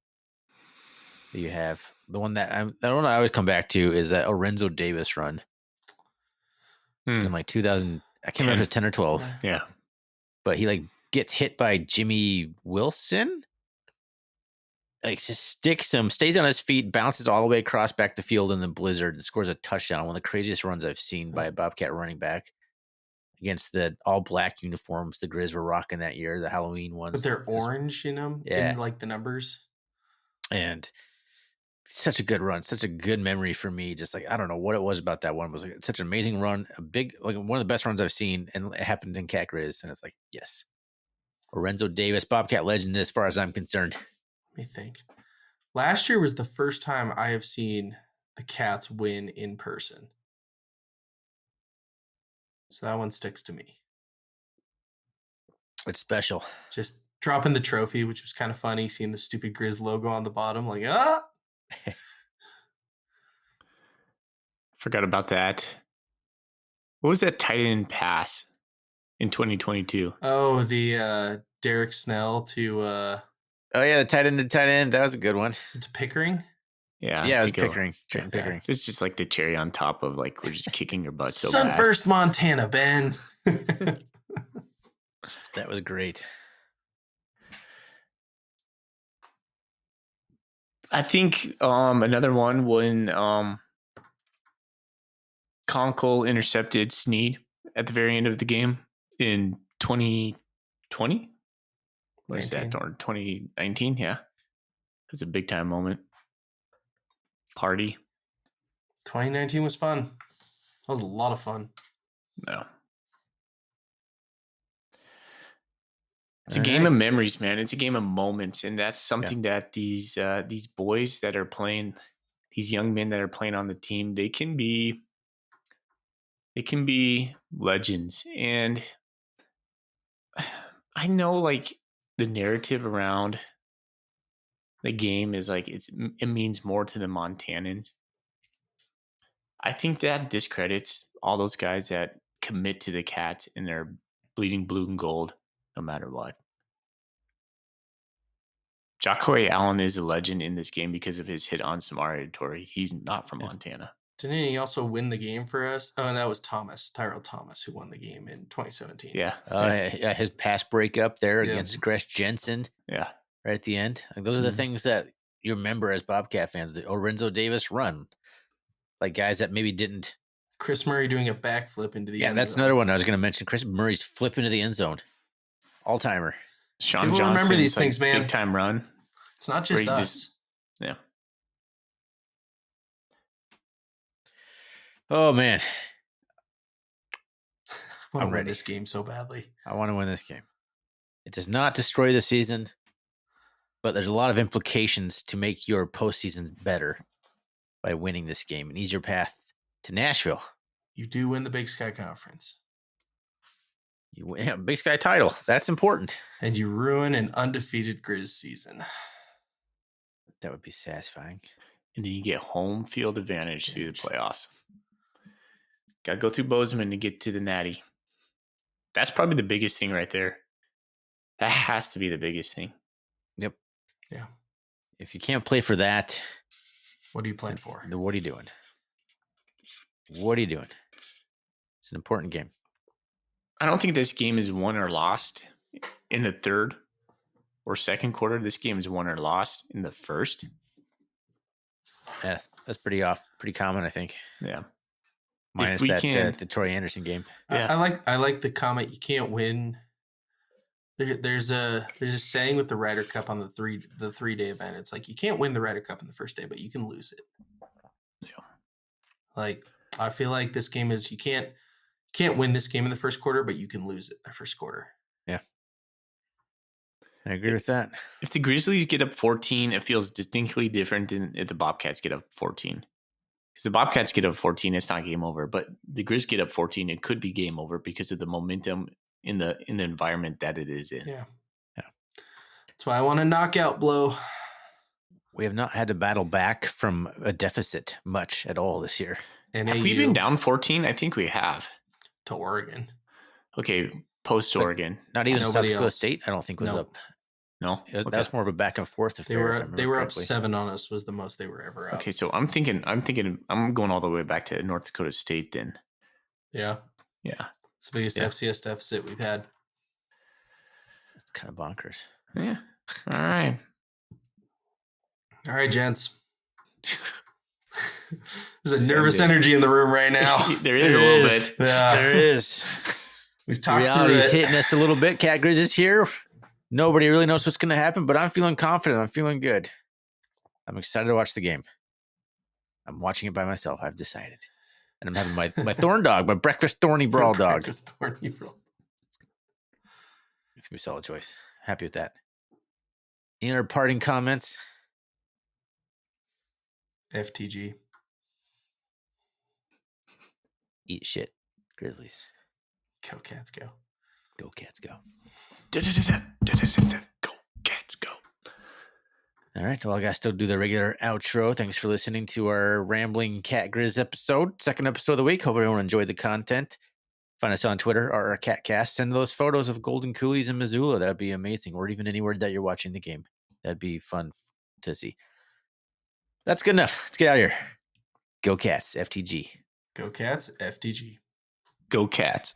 Speaker 2: that you have? The one that the one I always come back to is that Lorenzo Davis run in like 2000. I can't remember if it's 10 or 12.
Speaker 1: Yeah.
Speaker 2: But he like gets hit by Jimmy Wilson. Like just sticks him, stays on his feet, bounces all the way across back the field in the blizzard, and scores a touchdown. One of the craziest runs I've seen by a Bobcat running back against the all black uniforms the Grizz were rocking that year, the Halloween ones.
Speaker 3: But they're orange, in like the numbers.
Speaker 2: And such a good run, such a good memory for me. Just like I don't know what it was about that one. It was like such an amazing run, a big like one of the best runs I've seen, and it happened in Cat Grizz, and it's like yes, Lorenzo Davis, Bobcat legend as far as I'm concerned.
Speaker 3: Let me think. Last year was the first time I have seen the Cats win in person. So that one sticks to me.
Speaker 2: It's special.
Speaker 3: Just dropping the trophy, which was kind of funny, seeing the stupid Grizz logo on the bottom, like, ah!
Speaker 1: Forgot about that. What was that tight end pass in 2022?
Speaker 3: Oh, the Derek Snell to...
Speaker 2: Oh yeah, the tight end. That was a good one.
Speaker 3: Is it to Pickering?
Speaker 1: Yeah,
Speaker 2: it was Pickering. Pickering.
Speaker 1: It's just like the cherry on top of like we're just kicking your butt so
Speaker 3: Sunburst,
Speaker 1: bad.
Speaker 3: Montana, Ben.
Speaker 2: That was great.
Speaker 1: I think another one when Conkle intercepted Snead at the very end of the game in 2020. What is that? Or 2019? Yeah. It was a big time moment. Party.
Speaker 3: 2019 was fun. That was a lot of fun.
Speaker 1: No. It's a game of memories, man. It's a game of moments. And that's something that these boys that are playing, these young men that are playing on the team, they can be legends. And I know like the narrative around the game is like it means more to the Montanans. I think that discredits all those guys that commit to the Cats and they're bleeding blue and gold no matter what. Jacque Allen is a legend in this game because of his hit on Samari Torrey. He's not from Montana.
Speaker 3: Didn't he also win the game for us? Oh, and that was Tyrell Thomas, who won the game in 2017.
Speaker 2: Yeah. His pass breakup there against Gresh Jensen.
Speaker 1: Yeah.
Speaker 2: Right at the end. Like, those are the things that you remember as Bobcat fans. The Lorenzo Davis run. Like guys that maybe didn't.
Speaker 3: Chris Murray doing a backflip into the end
Speaker 2: that's
Speaker 3: zone.
Speaker 2: another one I was going to mention. Chris Murray's flip into the end zone. All-timer.
Speaker 1: Sean
Speaker 3: People
Speaker 1: Johnson's
Speaker 3: remember these things, man.
Speaker 1: Big time run.
Speaker 3: It's not just us.
Speaker 1: Yeah.
Speaker 2: Oh man,
Speaker 3: I want to win this game so badly.
Speaker 2: I want to win this game. It does not destroy the season, but there's a lot of implications to make your postseason better by winning this game. An easier path to Nashville.
Speaker 3: You do win the Big Sky Conference.
Speaker 2: You win a Big Sky title. That's important.
Speaker 3: And you ruin an undefeated Grizz season.
Speaker 2: That would be satisfying.
Speaker 1: And then you get home field advantage through the playoffs. Got to go through Bozeman to get to the Natty. That's probably the biggest thing right there. That has to be the biggest thing.
Speaker 2: Yep.
Speaker 3: Yeah.
Speaker 2: If you can't play for that,
Speaker 3: what are you playing for?
Speaker 2: What are you doing? What are you doing? It's an important game.
Speaker 1: I don't think this game is won or lost in the third or second quarter. This game is won or lost in the first.
Speaker 2: Yeah, that's pretty common, I think.
Speaker 1: Yeah.
Speaker 2: Minus the Troy Anderson game.
Speaker 3: Yeah. I like the comment. You can't win. There's a saying with the Ryder Cup on the 3-day event. It's like you can't win the Ryder Cup in the first day, but you can lose it.
Speaker 1: Yeah.
Speaker 3: Like I feel like this game is you can't win this game in the first quarter, but you can lose it in the first quarter.
Speaker 2: Yeah. I agree with that.
Speaker 1: If the Grizzlies get up 14, it feels distinctly different than if the Bobcats get up 14. Because the Bobcats get up 14, it's not game over. But the Grizz get up 14, it could be game over because of the momentum in the environment that it is in.
Speaker 3: Yeah. That's why I want a knockout blow.
Speaker 2: We have not had to battle back from a deficit much at all this year.
Speaker 1: Have we been down 14? I think we have.
Speaker 3: To Oregon.
Speaker 1: Okay, post Oregon.
Speaker 2: Not even South
Speaker 3: Nobody
Speaker 2: Dakota
Speaker 3: else.
Speaker 2: State, I don't think was
Speaker 3: No.
Speaker 2: up.
Speaker 1: No,
Speaker 2: That was more of a back and forth affair.
Speaker 3: They
Speaker 2: if I
Speaker 3: were
Speaker 2: remember
Speaker 3: up
Speaker 2: correctly.
Speaker 3: 7 on us was the most they were ever up.
Speaker 1: Okay, so I'm thinking I'm going all the way back to North Dakota State then.
Speaker 3: Yeah.
Speaker 1: Yeah.
Speaker 3: It's the biggest FCS deficit we've had.
Speaker 2: It's kind of bonkers.
Speaker 1: Yeah. All right.
Speaker 3: All right, gents. There's a nervous energy in the room right now.
Speaker 1: There is a little bit.
Speaker 3: Yeah.
Speaker 2: There is.
Speaker 3: We've talked through
Speaker 2: Reality's
Speaker 3: it.
Speaker 2: hitting us a little bit. Cat Grizz is here. Nobody really knows what's going to happen, but I'm feeling confident. I'm feeling good. I'm excited to watch the game. I'm watching it by myself. I've decided. And I'm having my thorn dog, my breakfast thorny brawl dog.
Speaker 3: Breakfast thorny brawl.
Speaker 2: It's going to be a solid choice. Happy with that. Any other parting comments?
Speaker 3: FTG.
Speaker 2: Eat shit. Grizzlies.
Speaker 3: Go Cats, go.
Speaker 2: Go Cats, go.
Speaker 1: Go, Cats, go.
Speaker 2: All right. Well, I got to still do the regular outro. Thanks for listening to our Rambling Cat Grizz episode. Second episode of the week. Hope everyone enjoyed the content. Find us on Twitter or our CatCast. Send those photos of Golden Coolies in Missoula. That'd be amazing. Or even anywhere that you're watching the game. That'd be fun to see. That's good enough. Let's get out of here. Go Cats, FTG.
Speaker 3: Go Cats, FTG.
Speaker 1: Go, Cats.